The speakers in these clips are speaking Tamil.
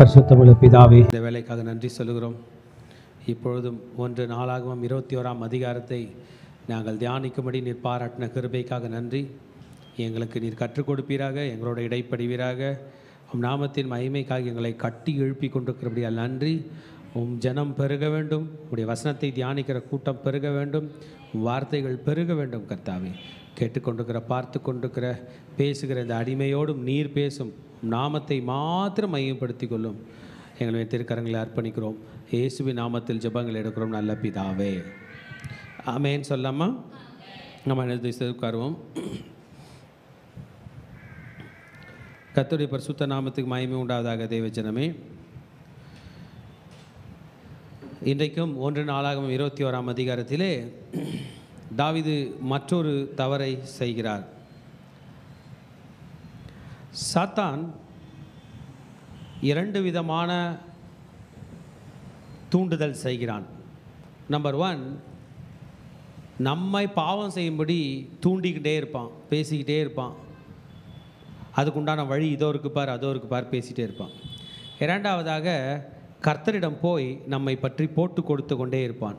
பரிசுத்தமுள்ள பிதாவே, இந்த வேலைக்காக நன்றி சொல்கிறோம். இப்பொழுதும் 1 நாளாகமம் 21ஆம் அதிகாரத்தை நாங்கள் தியானிக்கும்படி நீர் பாராட்டின கிருபைக்காக நன்றி. எங்களுக்கு நீர் கற்றுக் கொடுப்பீராக, எங்களோட இடைப்படுவீராக. உம் நாமத்தின் மகிமைக்காக எங்களை கட்டி எழுப்பி கொண்டிருக்கிறபடியால் நன்றி. உம் ஜனம் பெருக வேண்டும், உடைய வசனத்தை தியானிக்கிற கூட்டம் பெருக வேண்டும், வார்த்தைகள் பெருக வேண்டும். கர்த்தாவே, கேட்டுக்கொண்டிருக்கிற பார்த்து கொண்டிருக்கிற பேசுகிற இந்த அடிமையோடும் நீர் பேசும் நாமத்தை மாத்திரம் மையப்படுத்தி கொள்ளும். எங்களுடைய திருக்கரங்களை அர்ப்பணிக்கிறோம். இயேசுவின் நாமத்தில் ஜெபங்கள் எடுக்கிறோம் நல்ல பிதாவே, ஆமென். சொல்லாமா? நம்ம உட்காருவோம். கர்த்தருடைய பரிசுத்த நாமத்துக்கு மகிமை உண்டாவதாக. தேவஜனமே, இன்றைக்கும் 1 நாளாகமம் 21ஆம் அதிகாரத்திலே தாவீது மற்றொரு தவறை செய்கிறார். சாத்தான் 2 விதமான தூண்டுதல் செய்கிறான். நம்பர் 1, நம்மை பாவம் செய்யும்படி தூண்டிக்கிட்டே இருப்பான், பேசிக்கிட்டே இருப்பான். அதுக்குண்டான வழி இதோ இருக்கு பார், அதோ இருக்கு பார், பேசிகிட்டே இருப்பான். 2வதாக, கர்த்தரிடம் போய் நம்மை பற்றி போட்டு கொடுத்து கொண்டே இருப்பான்.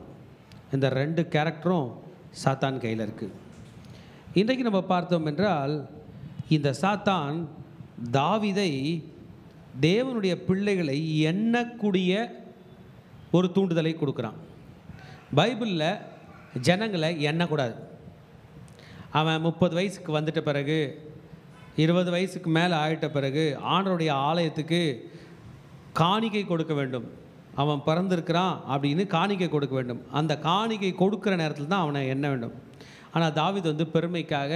இந்த 2 கேரக்டரும் சாத்தான் கையில் இருக்குது. இன்றைக்கு நம்ம பார்த்தோம் என்றால், இந்த சாத்தான் தாவீதை தேவனுடைய பிள்ளைகளை எண்ணக்கூடிய ஒரு தூண்டுதலை கொடுக்குறான். பைபிளில் ஜனங்களை எண்ணக்கூடாது. அவன் 30 வயசுக்கு வந்துட்ட பிறகு, 20 வயசுக்கு மேலே ஆகிட்ட பிறகு ஆண்டவருடைய ஆலயத்துக்கு காணிக்கை கொடுக்க வேண்டும். அவன் பிறந்திருக்கிறான் அப்படின்னு காணிக்கை கொடுக்க வேண்டும். அந்த காணிக்கை கொடுக்குற நேரத்தில் தான் அவனை எண்ண வேண்டும். ஆனால் தாவீது பெருமைக்காக,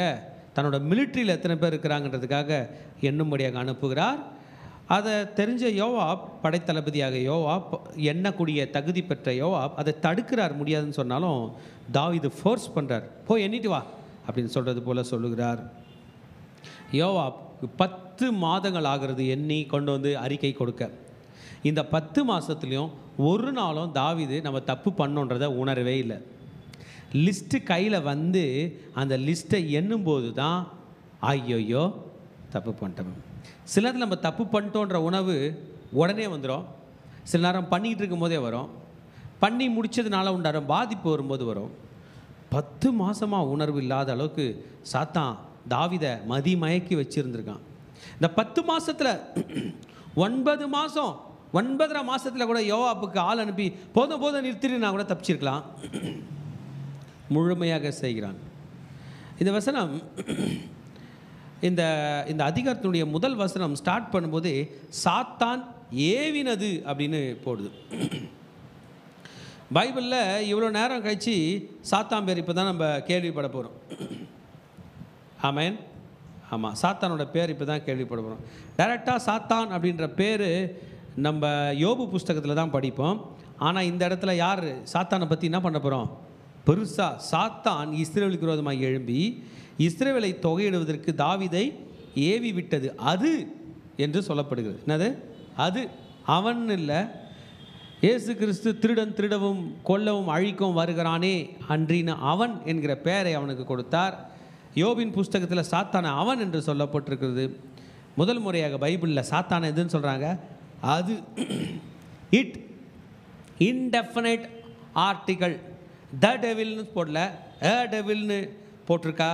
தன்னோட மிலிட்ரியில் எத்தனை பேர் இருக்கிறாங்கன்றதுக்காக எண்ணும்படியாக அனுப்புகிறார். அதை தெரிஞ்ச யோவாப், படைத்தளபதியாக யோவாப், எண்ணக்கூடிய தகுதி பெற்ற யோவாப் அதை தடுக்கிறார். முடியாதுன்னு சொன்னாலும் தாவீது ஃபோர்ஸ் பண்ணுறார். போய் எண்ணிட்டு வா அப்படின்னு சொல்கிறது போல் சொல்லுகிறார். யோவாப் 10 மாதங்கள் ஆகிறது எண்ணி கொண்டு வந்து அறிக்கை கொடுக்க. இந்த 10 மாதத்துலேயும் ஒரு நாளும் தாவீது நம்ம தப்பு பண்ணோன்றதை உணரவே இல்லை. லிஸ்ட்டு கையில் வந்து அந்த லிஸ்ட்டை எண்ணும்போது தான் ஐயோயோ தப்பு பண்ணிட்டோம். சில நேரத்தில் நம்ம தப்பு பண்ணிட்டோன்ற உணவு உடனே வந்துடும், சில நேரம் பண்ணிக்கிட்டு இருக்கும் போதே வரும், பண்ணி முடித்ததுனால உண்டான பாதிப்பு வரும்போது வரும். 10 மாதமாக உணர்வு இல்லாத அளவுக்கு சாத்தான் தாவீதை மதிமயக்கி வச்சுருந்துருக்கான். இந்த 10 மாதத்தில் 9 மாதம் 9.5 மாதத்தில் கூட யோவாப்புக்கு ஆள் அனுப்பி போதும் போதும் நிறுத்தினா கூட தப்பிச்சிருக்கலாம். முழுமையாக செய்கிறான். இந்த வசனம், இந்த அதிகாரத்தினுடைய முதல் வசனம் ஸ்டார்ட் பண்ணும்போது சாத்தான் ஏவினது அப்படின்னு போடுது. பைபிளில் இவ்வளோ நேரம் கழித்து சாத்தான் பேர் இப்போ தான் நம்ம கேள்விப்பட போகிறோம். ஆமென். ஆமாம், சாத்தானோட பேர் இப்போ தான் கேள்விப்பட போகிறோம். டைரெக்டாக சாத்தான் அப்படின்ற பேர் நம்ம யோபு புஸ்தகத்தில் தான் படிப்போம். ஆனால் இந்த இடத்துல யார் சாத்தானை பற்றி என்ன பண்ண போகிறோம்? பெருசாக சாத்தான் இஸ்ரவேலுக்கு விரோதமாக எழும்பி இஸ்ரவேலை தொகையிடுவதற்கு தாவீதை ஏவி விட்டது அது என்று சொல்லப்படுகிறது. என்னது அது? அவன் இல்லை, இயேசு கிறிஸ்து திருடன் திருடவும் கொல்லவும் அழிக்கவும் வருகிறானே அன்றின்னு அவன் என்கிற பெயரை அவனுக்கு கொடுத்தார். யோபின் புஸ்தகத்தில் சாத்தான அவன் என்று சொல்லப்பட்டிருக்கிறது. முதல் முறையாக பைபிளில் சாத்தான எதுன்னு சொல்கிறாங்க? அது. It indefinite article. த டெவில்னு போடல, அ டெவில்னு போட்டிருக்கா.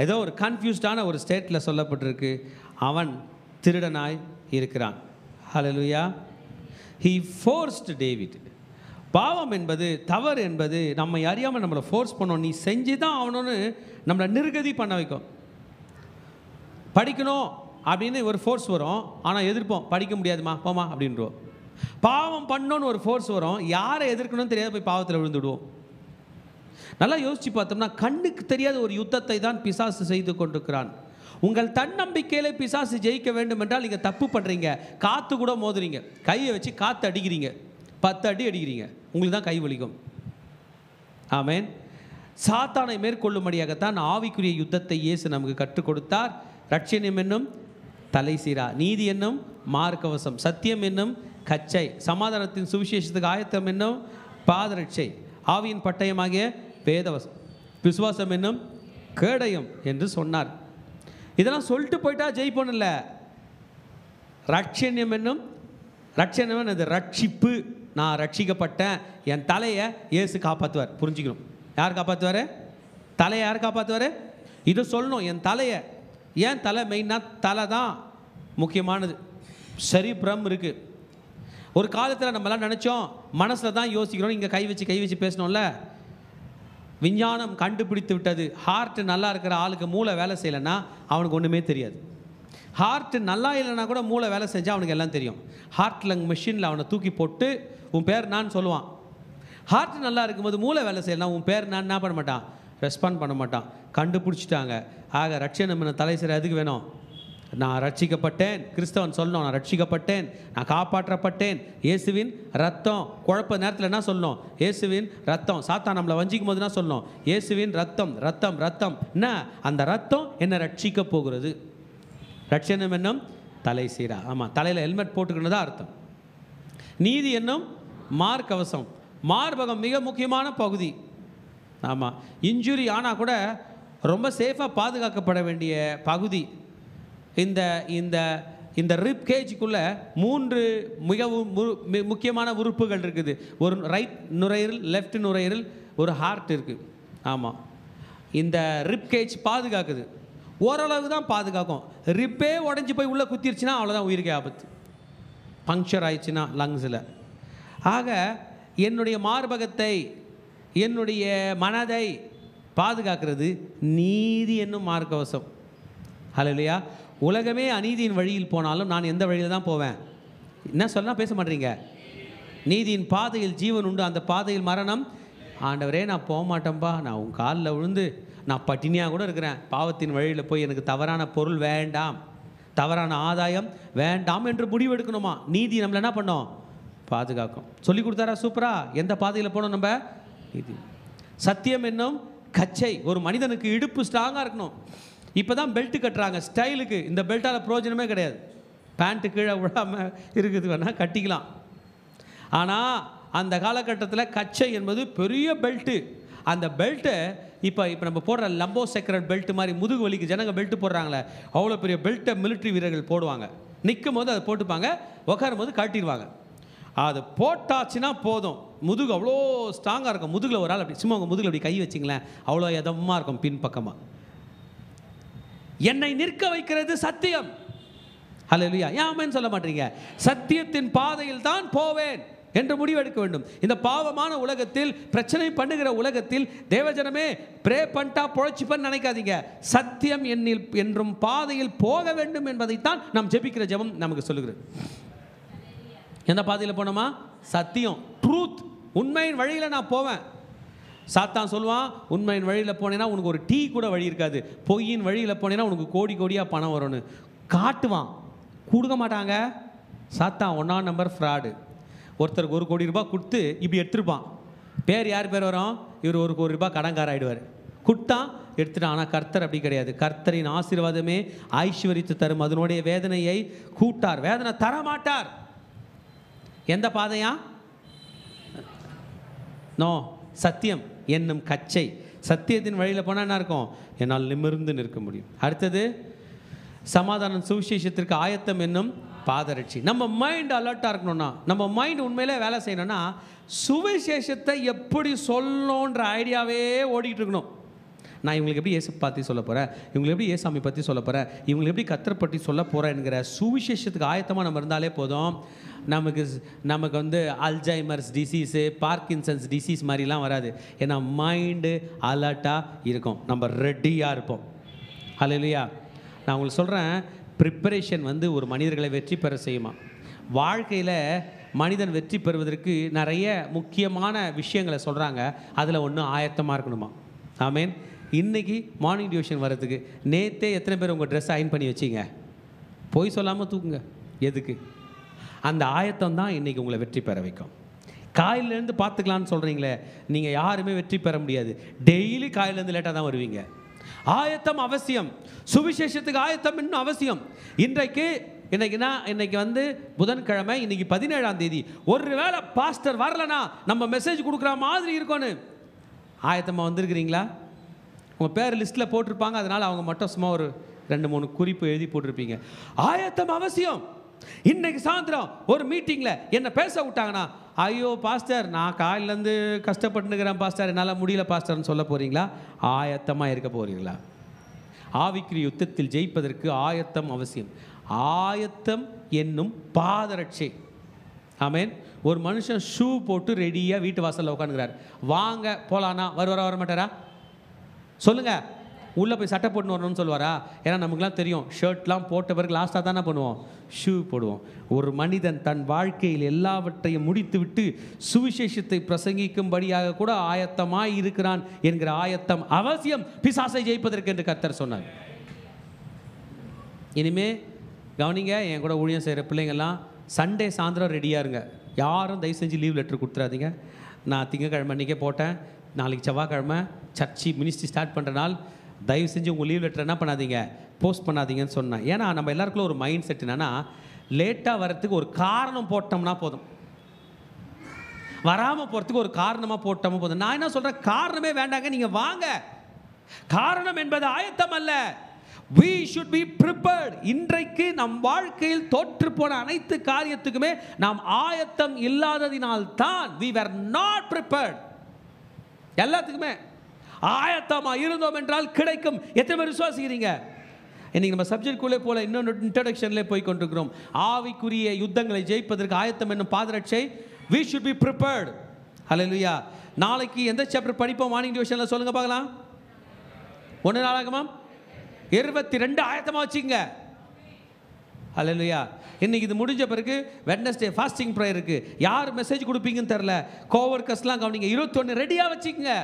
ஏதோ ஒரு கன்ஃபியூஸ்டான ஒரு ஸ்டேட்டில் சொல்லப்பட்டிருக்கு. அவன் திருடனாய் இருக்கிறான். ஹல்லேலூயா. He forced David. பாவம் என்பது, தவறு என்பது நம்ம அறியாமல் நம்மளை ஃபோர்ஸ் பண்ணோம். நீ செஞ்சு தான் ஆகணும்னு நம்மளை நிர்கதி பண்ண வைக்கும். படிக்கணும் அப்படின்னு ஒரு ஃபோர்ஸ் வரும், ஆனால் எதிர்ப்போம். படிக்க முடியாதுமா போமா அப்படின்றோம். பாவம் பண்ணோன்னு ஒரு ஃபோர்ஸ் வரும், யாரை எதிர்க்கணும்னு தெரியாது, போய் பாவத்தில் விழுந்துடுவோம். நல்லா யோசித்து பார்த்தோம்னா கண்ணுக்கு தெரியாத ஒரு யுத்தத்தை தான் பிசாசு செய்து கொண்டிருக்கிறான். உங்கள் தன்னம்பிக்கையிலே பிசாசு ஜெயிக்க வேண்டும் என்றால் நீங்கள் தப்பு பண்ணுறீங்க, காற்று கூட மோதுறீங்க, கையை வச்சு காற்று அடிக்கிறீங்க, 10 அடி அடிக்கிறீங்க, உங்களுக்கு தான் கை வலிக்கும். ஆமென். சாத்தானை மேற்கொள்ளும்படியாகத்தான் ஆவிக்குரிய யுத்தத்தை இயேசு நமக்கு கற்றுக் கொடுத்தார். ரட்சணியம் என்னும் தலைசீரா, நீதி என்னும் மார்க்கவசம், சத்தியம் என்னும் கச்சை, சமாதானத்தின் சுவிசேஷத்துக்கு ஆயத்தம் என்னும் பாதரட்சை, ஆவியின் பட்டயமாகிய வேதவசம், விசுவாசம் என்னும் கேடயம் என்று சொன்னார். இதெல்லாம் சொல்லிட்டு போயிட்டா ஜெயிப்போம் இல்லை. ரட்சண்யம் என்னும் அது ரட்சிப்பு. நான் ரட்சிக்கப்பட்டேன், என் தலையை இயேசு காப்பாற்றுவார். புரிஞ்சுக்கணும். யார் காப்பாற்றுவார்? தலையை யார் காப்பாற்றுவார்? இதை சொல்லணும். என் தலையை, ஏன் தலை மெயினாக தலை தான் முக்கியமானது. செரிப்ரம் இருக்குது. ஒரு காலத்தில் நம்மளாம் நினச்சோம் மனசில் தான் யோசிக்கிறோம். இங்கே கை வச்சு பேசணும்ல. விஞ்ஞானம் கண்டுபிடித்து விட்டது, ஹார்ட் நல்லா இருக்கிற ஆளுக்கு மூளை வேலை செய்யலைன்னா அவனுக்கு ஒன்றுமே தெரியாது. ஹார்ட் நல்லா இல்லைன்னா கூட மூளை வேலை செஞ்சால் அவனுக்கு எல்லாம் தெரியும். ஹார்ட் லங் மிஷினில் அவனை தூக்கி போட்டு உன் பேர் நான் சொல்லுவான். ஹார்ட் நல்லா இருக்கும்போது மூளை வேலை செய்யலாம், உன் பேர் நான் என்ன பண்ண மாட்டான், ரெஸ்பாண்ட் பண்ண மாட்டான். கண்டுபிடிச்சிட்டாங்க. ஆக ரட்சணம் என்ன தலை சிற எதுக்கு வேணும்? நான் ரட்சிக்கப்பட்டேன். கிறிஸ்தவன் சொல்லணும், நான் ரட்சிக்கப்பட்டேன், நான் காப்பாற்றப்பட்டேன். இயேசுவின் ரத்தம். குழப்ப நேரத்தில் என்ன சொல்லணும்? இயேசுவின் ரத்தம். சாத்தான் நம்மளை வஞ்சிக்கும் போது என்ன சொல்லணும்? இயேசுவின் ரத்தம், ரத்தம், ரத்தம். என்ன? அந்த ரத்தம் என்னை ரட்சிக்க போகிறது. ரட்சணம் என்னும் தலை சீரா. ஆமாம், தலையில் ஹெல்மெட் போட்டுக்கணும் தான் அர்த்தம். நீதி என்னும் மார்க்கவசம். மார்பகம் மிக முக்கியமான பகுதி. ஆமாம், இன்ஜுரி ஆனால் கூட ரொம்ப சேஃபாக பாதுகாக்கப்பட வேண்டிய பகுதி. இந்த இந்த இந்த ரிப் கேஜுக்குள்ளே 3 மிகவும் முக்கியமான உறுப்புகள் இருக்குது. ஒரு ரைட் நுரையீரல், லெஃப்ட் நுரையீரல், ஒரு ஹார்ட் இருக்குது. ஆமாம், இந்த ரிப் கேஜ் பாதுகாக்குது. ஓரளவு தான் பாதுகாக்கும். ரிப்பே உடஞ்சி போய் உள்ளே குத்திருச்சுன்னா அவ்வளோதான், உயிருக்கு ஆபத்து. பங்க்சர் ஆயிடுச்சுன்னா லங்ஸில். ஆக என்னுடைய மார்பகத்தை, என்னுடைய மனதை பாதுகாக்கிறது நீதி என்னும் மார்க்கவசம். ஹல்லேலூயா. உலகமே அநீதியின் வழியில் போனாலும் நான் எந்த வழியில் தான் போவேன்? என்ன சொன்னால் பேச மாட்டீங்க? நீதியின் பாதையில் ஜீவன் உண்டு, அந்த பாதையில் மரணம். ஆண்டவரே நான் போக மாட்டேன்ப்பா, நான் உன் காலில் விழுந்து நான் பட்டினியாக கூட இருக்கிறேன், பாவத்தின் வழியில் போய் எனக்கு தவறான பொருள் வேண்டாம், தவறான ஆதாயம் வேண்டாம் என்று முடிவெடுக்கணுமா? நீதி நம்மளை என்ன பண்ணோம்? பாதுகாக்கும். சொல்லி கொடுத்தாரா? சூப்பரா. எந்த பாதையில் போனோம் நம்ம? நீதி. சத்தியம் என்னும் கச்சை. ஒரு மனிதனுக்கு இடுப்பு ஸ்ட்ராங்காக இருக்கணும். இப்போ தான் பெல்ட் கட்டுறாங்க ஸ்டைலுக்கு. இந்த பெல்ட்டால் பிரயோஜனமே கிடையாது. பேண்ட்டு கீழே விழாமல் இருக்குது வேணால் கட்டிக்கலாம். ஆனால் அந்த காலகட்டத்தில் கச்சை என்பது பெரிய பெல்ட்டு. அந்த பெல்ட்டை இப்போ நம்ம போடுற லம்போ செக்ரட் பெல்ட் மாதிரி முதுகு வலிக்கு ஜனங்க பெல்ட்டு போடுறாங்களே, அவ்வளோ பெரிய பெல்ட்டை மிலிட்ரி வீரர்கள் போடுவாங்க. நிற்கும் போது அதை போட்டுப்பாங்க, உட்காரும் போது கட்டிடுவாங்க. அது போட்டாச்சுன்னா போதும், முதுகு அவ்வளோ ஸ்ட்ராங்காக இருக்கும். முதுகில் ஒரு ஆள் அப்படி சும்மா உங்கள் முதுகில் அப்படி கை வச்சிங்களேன், அவ்வளோ எதமாக இருக்கும் பின்பக்கமாக. என்னை நிற்க வைக்கிறது சத்தியம். ஹல்லேலூயா. ஏன் ஆமென் சொல்ல மாட்டீங்க? சத்தியத்தின் பாதையில் தான் போவேன் என்று முடிவெடுக்க வேண்டும். இந்த பாவமான உலகத்தில், பிரச்சனை பண்ணுகிற உலகத்தில் தேவஜனமே பிரே பண்ணிட்டா பொழைச்சிப்பன்னு நினைக்காதீங்க. சத்தியம் என்னில் என்றும் பாதையில் போக வேண்டும் என்பதைத்தான் நாம் ஜெபிக்கிற ஜெபம் நமக்கு சொல்லுகிறது. எந்த பாதையில் போனோமா? சத்தியம், ட்ரூத், உண்மையின் வழியில் நான் போவேன். சாத்தான் சொல்லுவான், உண்மையின் வழியில் போனேன்னா உனக்கு ஒரு டீ கூட வழி இருக்காது, பொய்யின் வழியில் போனேன்னா உனக்கு கோடி கோடியாக பணம் வரும்னு காட்டுவான். கொடுக்க மாட்டாங்க. சாத்தான் 1ஆம் நம்பர் ஃப்ராடு. ஒருத்தருக்கு 1 கோடி ரூபாய் கொடுத்து இப்படி எடுத்துருப்பான். பேர் யார் பேர் வரும்? இவர் 1 கோடி ரூபாய் கடன்கார ஆகிடுவார். கொடுத்தான், எடுத்துட்டான். ஆனால் கர்த்தர் அப்படி கிடையாது. கர்த்தரின் ஆசீர்வாதமே ஐஸ்வரியத்தை தரும், அதனுடைய வேதனையை கூட்டார். வேதனை தரமாட்டார். எந்த பாதையா? நோ, சத்தியம் என்னும் கச்சை. சத்தியத்தின் வழியில் போனால் என்ன இருக்கும்? என்னால் நிமிர்ந்து நிற்க முடியும். அடுத்தது சமாதானம், சுவிசேஷத்திற்கு ஆயத்தம் என்னும் பாதரட்சி. நம்ம மைண்ட் அலர்ட்டாக இருக்கணும்னா, நம்ம மைண்ட் உண்மையிலே வேலை செய்யணும்னா, சுவிசேஷத்தை எப்படி சொல்லணுன்ற ஐடியாவே ஓடிட்டு இருக்கணும். நான் இவங்களுக்கு எப்படி இயேசு பற்றி சொல்ல போகிறேன், இவங்களுக்கு எப்படி இயேசாமி பற்றி சொல்ல போகிறேன், இவங்களுக்கு எப்படி கர்த்தரை பற்றி சொல்ல போகிறேன்ங்கிற சுவிசேஷத்துக்கு ஆயத்தமாக நம்ம இருந்தாலே போதும். நமக்கு வந்து அல்ஜைமர்ஸ் டிசீஸு, பார்க்கின்சன்ஸ் டிசீஸ் மாதிரிலாம் வராது. ஏன்னா மைண்டு அலர்ட்டாக இருக்கும், நம்ம ரெடியாக இருப்போம். ஹல்லேலூயா. நான் உங்களுக்கு சொல்கிறேன், ப்ரிப்பரேஷன் வந்து ஒரு மனிதர்களை வெற்றி பெற செய்யுமா. வாழ்க்கையில் மனிதன் வெற்றி பெறுவதற்கு நிறைய முக்கியமான விஷயங்களை சொல்கிறாங்க. அதில் ஒன்று ஆயத்தமாக இருக்கணுமா. ஆமேன். இன்றைக்கி மார்னிங் டியூஷன் வர்றதுக்கு நேற்றே எத்தனை பேர் உங்கள் ட்ரெஸ் அயன் பண்ணி வச்சிங்க? போய் சொல்லாமல் தூக்குங்க. எதுக்கு? அந்த ஆயத்தம் தான் இன்றைக்கி உங்களை வெற்றி பெற வைக்கும். காலையிலேருந்து பார்த்துக்கலான்னு சொல்கிறீங்களே, நீங்கள் யாருமே வெற்றி பெற முடியாது. டெய்லி காலையிலேருந்து லேட்டாக தான் வருவீங்க. ஆயத்தம் அவசியம். சுவிசேஷத்துக்கு ஆயத்தம் இன்னும் அவசியம். இன்னைக்கு வந்து புதன்கிழமை, இன்னைக்கு 17ஆம் தேதி. ஒருவேளை பாஸ்டர் வரலனா நம்ம மெசேஜ் கொடுக்குற மாதிரி இருக்கும்னு ஆயத்தமாக வந்திருக்கிறீங்களா? உங்கள் பேர் லிஸ்ட்டில் போட்டிருப்பாங்க, அதனால் அவங்க மட்டும் சும்மா ஒரு 2-3 குறிப்பு எழுதி போட்டிருப்பீங்க. ஆயத்தம் அவசியம். இன்னைக்கு சாயந்தரம் ஒரு மீட்டிங்கில் என்ன பேச விட்டாங்கன்னா, ஐயோ பாஸ்டர் நான் காலையிலேருந்து கஷ்டப்பட்டுக்கிறேன் பாஸ்டர், என்னால் முடியல பாஸ்டர்னு சொல்ல போகிறீங்களா? ஆயத்தமாக இருக்க போகிறீங்களா? ஆவிக்குரிய யுத்தத்தில் ஜெயிப்பதற்கு ஆயத்தம் அவசியம். ஆயத்தம் என்னும் பாதரட்சை. ஆமேன். ஒரு மனுஷன் ஷூ போட்டு ரெடியாக வீட்டு வாசலில் உட்காந்துக்கிறார். வாங்க போகலான்னா வர மாட்டாரா? சொல்லுங்கள். உள்ளே போய் சட்டை போட்டுன்னு வரணும்னு சொல்லுவாரா? ஏன்னா நமக்குலாம் தெரியும், ஷர்ட்லாம் போட்ட பிறகு லாஸ்ட்டாக தானே பண்ணுவோம், ஷூ போடுவோம். ஒரு மனிதன் தன் வாழ்க்கையில் எல்லாவற்றையும் முடித்து விட்டு சுவிசேஷத்தை பிரசங்கிக்கும்படியாக கூட ஆயத்தமாய் இருக்கிறான் என்கிற ஆயத்தம் அவசியம் பிசாசை ஜெயிப்பதற்கு என்று கர்த்தர் சொன்னார். இனிமே கவனிங்க, என் கூட ஊழியம் செய்கிற பிள்ளைங்கள்லாம் சண்டே சாயந்தரம் ரெடியாக இருங்க. யாரும் தயவு செஞ்சு லீவ் லெட்டர் கொடுத்துறாதீங்க. நான் திங்கக்கிழமை அன்றைக்கே போட்டேன், நாளைக்கு செவ்வாய்க்கிழமை சர்ச்சி மினிஸ்ட்ரி ஸ்டார்ட் பண்ணுற நாள், தயவு செஞ்சு உங்கள் லீவ் லெட்டர் என்ன பண்ணாதீங்க, போஸ்ட் பண்ணாதீங்கன்னு சொன்னேன். ஏன்னா நம்ம எல்லாருக்குள்ள ஒரு மைண்ட் செட் என்னென்னா, லேட்டாக வர்றதுக்கு ஒரு காரணம் போட்டோம்னா போதும், வராமல் போகிறதுக்கு ஒரு காரணமாக போட்டோம்னா போதும். நான் என்ன சொல்கிறேன், காரணமே வேண்டாங்க, நீங்கள் வாங்க. காரணம் என்பது ஆயத்தம் அல்ல. We should be prepared. இன்றைக்கு நம் வாழ்க்கையில் தோற்று போன அனைத்து காரியத்துக்குமே நாம் ஆயத்தம் இல்லாததினால் தான் we were not prepared. எல்லாத்துக்குமே ஆயத்தமாக இருந்தோம் என்றால் கிடைக்கும். எத்தனை பேர் விசுவாசிக்கிறீங்க? இன்னைக்கு நம்ம சப்ஜெக்டுக்குள்ளே போல இன்னொரு இன்ட்ரடக்ஷன்லேயே போய் கொண்டிருக்கிறோம். ஆவிக்குரிய யுத்தங்களை ஜெயிப்பதற்கு ஆயத்தம் என்னும் பாதரட்சை. we should be prepared. ஹல்லேலூயா. நாளைக்கு எந்த சாப்டர் படிப்போம் மார்னிங் டிவோஷனில் சொல்லுங்க பார்க்கலாம். 1 நாளாகமம் 22 ஆயத்தமாக வச்சுங்க. ஹல்லேலூயா. இன்னைக்கு இது முடிஞ்ச பிறகு வெட்னஸ்டே ஃபாஸ்டிங் ப்ரேயர் இருக்கு. யார் மெசேஜ் கொடுப்பீங்கன்னு தெரில, கோவர்க்கர்ஸ்லாம் கவனிங்க. 21 ரெடியாக வச்சுக்கங்க.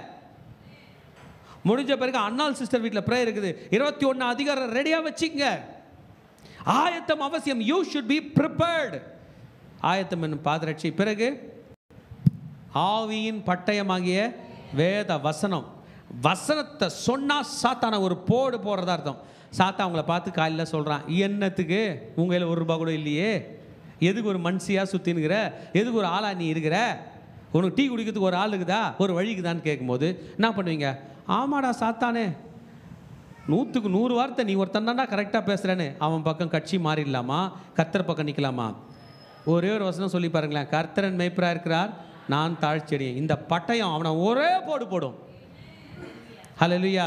முடிஞ்ச பிறகு அண்ணால் சிஸ்டர் வீட்டில் ப்ரேயர் இருக்குது. 21 அதிகாரம் ரெடியாக வச்சுக்கங்க. ஆயத்தம் அவசியம். You should be prepared. ஆயத்தம் என்னும் பாதரட்சை. பிறகு ஆவியின் பட்டயமாகிய வேத வசனம். வசனத்தை சொன்னால் சாத்தான ஒரு போடு போடுறதா அர்த்தம். சாத்தா அவங்கள பார்த்து காலையில் சொல்கிறான், என்னத்துக்கு உங்கள் கையில் ₹1 கூட இல்லையே, எதுக்கு ஒரு மனுஷியாக சுற்றினுக்கிற, எதுக்கு ஒரு ஆளா நீ இருக்கிற, உனக்கு டீ குடிக்கிறதுக்கு ஒரு ஆள் இருக்குதா, ஒரு வழிக்குதான்னு கேட்கும்போது என்ன பண்ணுவீங்க? ஆமாடா சாத்தானே, 100க்கு 100 வார்த்தை நீ ஒருத்தன்னா கரெக்டாக பேசுகிறேன்னு அவன் பக்கம் கட்சி மாறிடலாமா, கர்த்தர் பக்கம் நிற்கலாமா? ஒரே ஒரு வசனம் சொல்லி பாருங்களேன், கர்த்தரன் மேய்ப்பராக இருக்கிறார், நான் தாழ்ச்செடி. இந்த பட்டயம் அவனை ஒரே போடு போடும். ஹல்லேலூயா.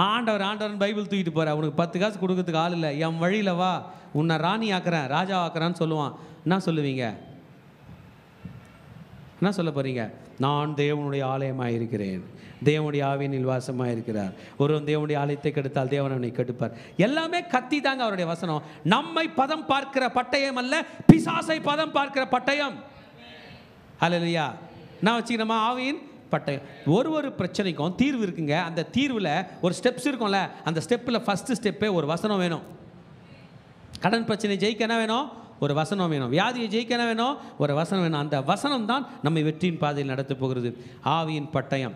ஆண்டவர் பைபிள் தூக்கிட்டு போகிற, உனக்கு 10 காசு கொடுக்கறதுக்கு ஆள் இல்லை, என் வழியில் வா, உன்னை ராணி ஆக்குறேன், ராஜா ஆக்குறான்னு சொல்லுவான். என்ன சொல்லுவீங்க? என்ன சொல்ல போகிறீங்க? நான் தேவனுடைய ஆலயமாக இருக்கிறேன், தேவனுடைய ஆவியின் நிவாசமாக இருக்கிறார், ஒருவன் தேவனுடைய ஆலயத்தை கெடுத்தால் தேவன் அவனை கெடுப்பார். எல்லாமே கத்தி தாங்க அவருடைய வசனம். நம்மை பதம் பார்க்கிற பட்டயம் அல்ல, பிசாசை பதம் பார்க்கிற பட்டயம். ஹல்லேலூயா. நான் வச்சுக்கிறோமா ஆவியின் பட்டயம். ஒரு பிரச்சனைக்கும் தீர்வு இருக்குங்க. அந்த தீர்வில் ஒரு ஸ்டெப்ஸ் இருக்கும்ல, அந்த ஸ்டெப்பில் ஃபஸ்ட்டு ஸ்டெப்பே ஒரு வசனம் வேணும். கடன் பிரச்சனை ஜெயிக்க என்ன வேணும்? ஒரு வசனம் வேணும். வியாதியை ஜெயிக்க என்ன வேணும்? ஒரு வசனம் வேணும். அந்த வசனம் தான் நம்மை வெற்றியின் பாதையில் நடத்த போகிறது. ஆவியின் பட்டயம்.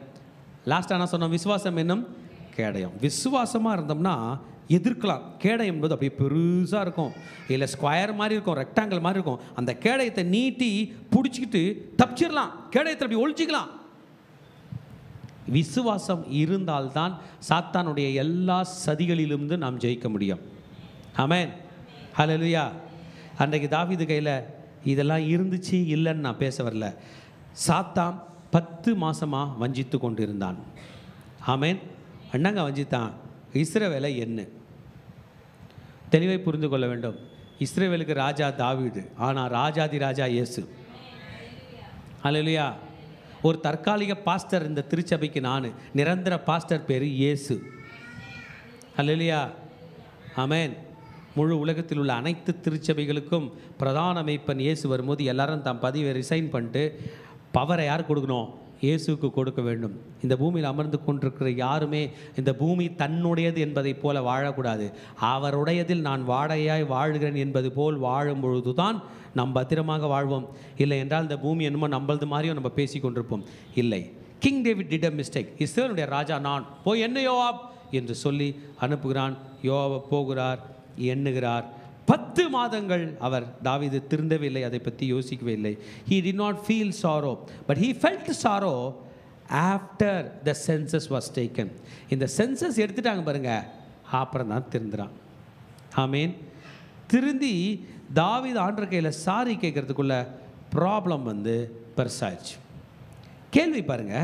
லாஸ்ட்டாக நான் சொன்னோம், விசுவாசம் என்னும் கேடயம். விசுவாசமாக இருந்தோம்னா எதிர்க்கலாம். கேடயம் என்பது அப்படியே பெருசாக இருக்கும், இல்லை ஸ்கொயர் மாதிரி இருக்கும், ரெக்டாங்கிள் மாதிரி இருக்கும். அந்த கேடயத்தை நீட்டி பிடிச்சிக்கிட்டு தப்பிச்சிடலாம், கேடயத்தை அப்படி ஒழிச்சிக்கலாம். விசுவாசம் இருந்தால்தான் சாத்தானுடைய எல்லா சதிகளிலிருந்து நாம் ஜெயிக்க முடியும். ஆமென். ஹல்லேலூயா. அன்றைக்கு தாவீது கையில் இதெல்லாம் இருந்துச்சு இல்லைன்னு நான் பேச வரல. சாத்தான் 10 மாதமாக வஞ்சித்து கொண்டு இருந்தான். ஆமென். அண்ணாங்க வஞ்சித்தான். இஸ்ரவேலை என்ன தெளிவை புரிந்து கொள்ள வேண்டும். இஸ்ரவேலுக்கு ராஜா தாவீது, ஆனால் ராஜாதி ராஜா இயேசு. ஹல்லேலூயா. ஒரு தற்காலிக பாஸ்டர் இந்த திருச்சபைக்கு நான், நிரந்தர பாஸ்டர் பேர் இயேசு. ஹல்லேலூயா. ஆமென். முழு உலகத்தில் உள்ள அனைத்து திருச்சபைகளுக்கும் பிரதான மேய்ப்பன் இயேசு வரும்போது எல்லாரும் தம் பதவியை ரிசைன் பண்ணிட்டு பவரை யார் கொடுக்கணும்? இயேசுக்கு கொடுக்க வேண்டும். இந்த பூமியில் அமர்ந்து கொண்டிருக்கிற யாருமே இந்த பூமி தன்னுடையது என்பதை போல வாழக்கூடாது. அவருடையதில் நான் வாடகையாய் வாழ்கிறேன் என்பது போல் வாழும் பொழுது தான் நாம் பத்திரமாக வாழ்வோம். இல்லை என்றால் இந்த பூமி என்னமோ நம்மளது மாதிரியும் நம்ம பேசி கொண்டிருப்போம். இல்லை. King David did a mistake. இஸ்ரவேலுடைய ராஜா நான், போய் என்ன யோவாப் என்று சொல்லி அனுப்புகிறான். யோவாப் போகிறார், எண்ணுகிறார். 10 மாதங்கள் அவர் தாவீது திருந்தவில்லை, அதை பற்றி யோசிக்கவே இல்லை. He did not feel sorrow, but he felt sorrow after the census was taken. இந்த சென்சஸ் எடுத்துட்டாங்க பாருங்க, அப்புறம் தான் திருந்துறான். ஆமீன். திருந்தி தாவீது ஆண்டவர் கையில் சாரி கேட்கறதுக்குள்ள ப்ராப்ளம் வந்து பெருசாயிடுச்சு. கேள்வி பாருங்க,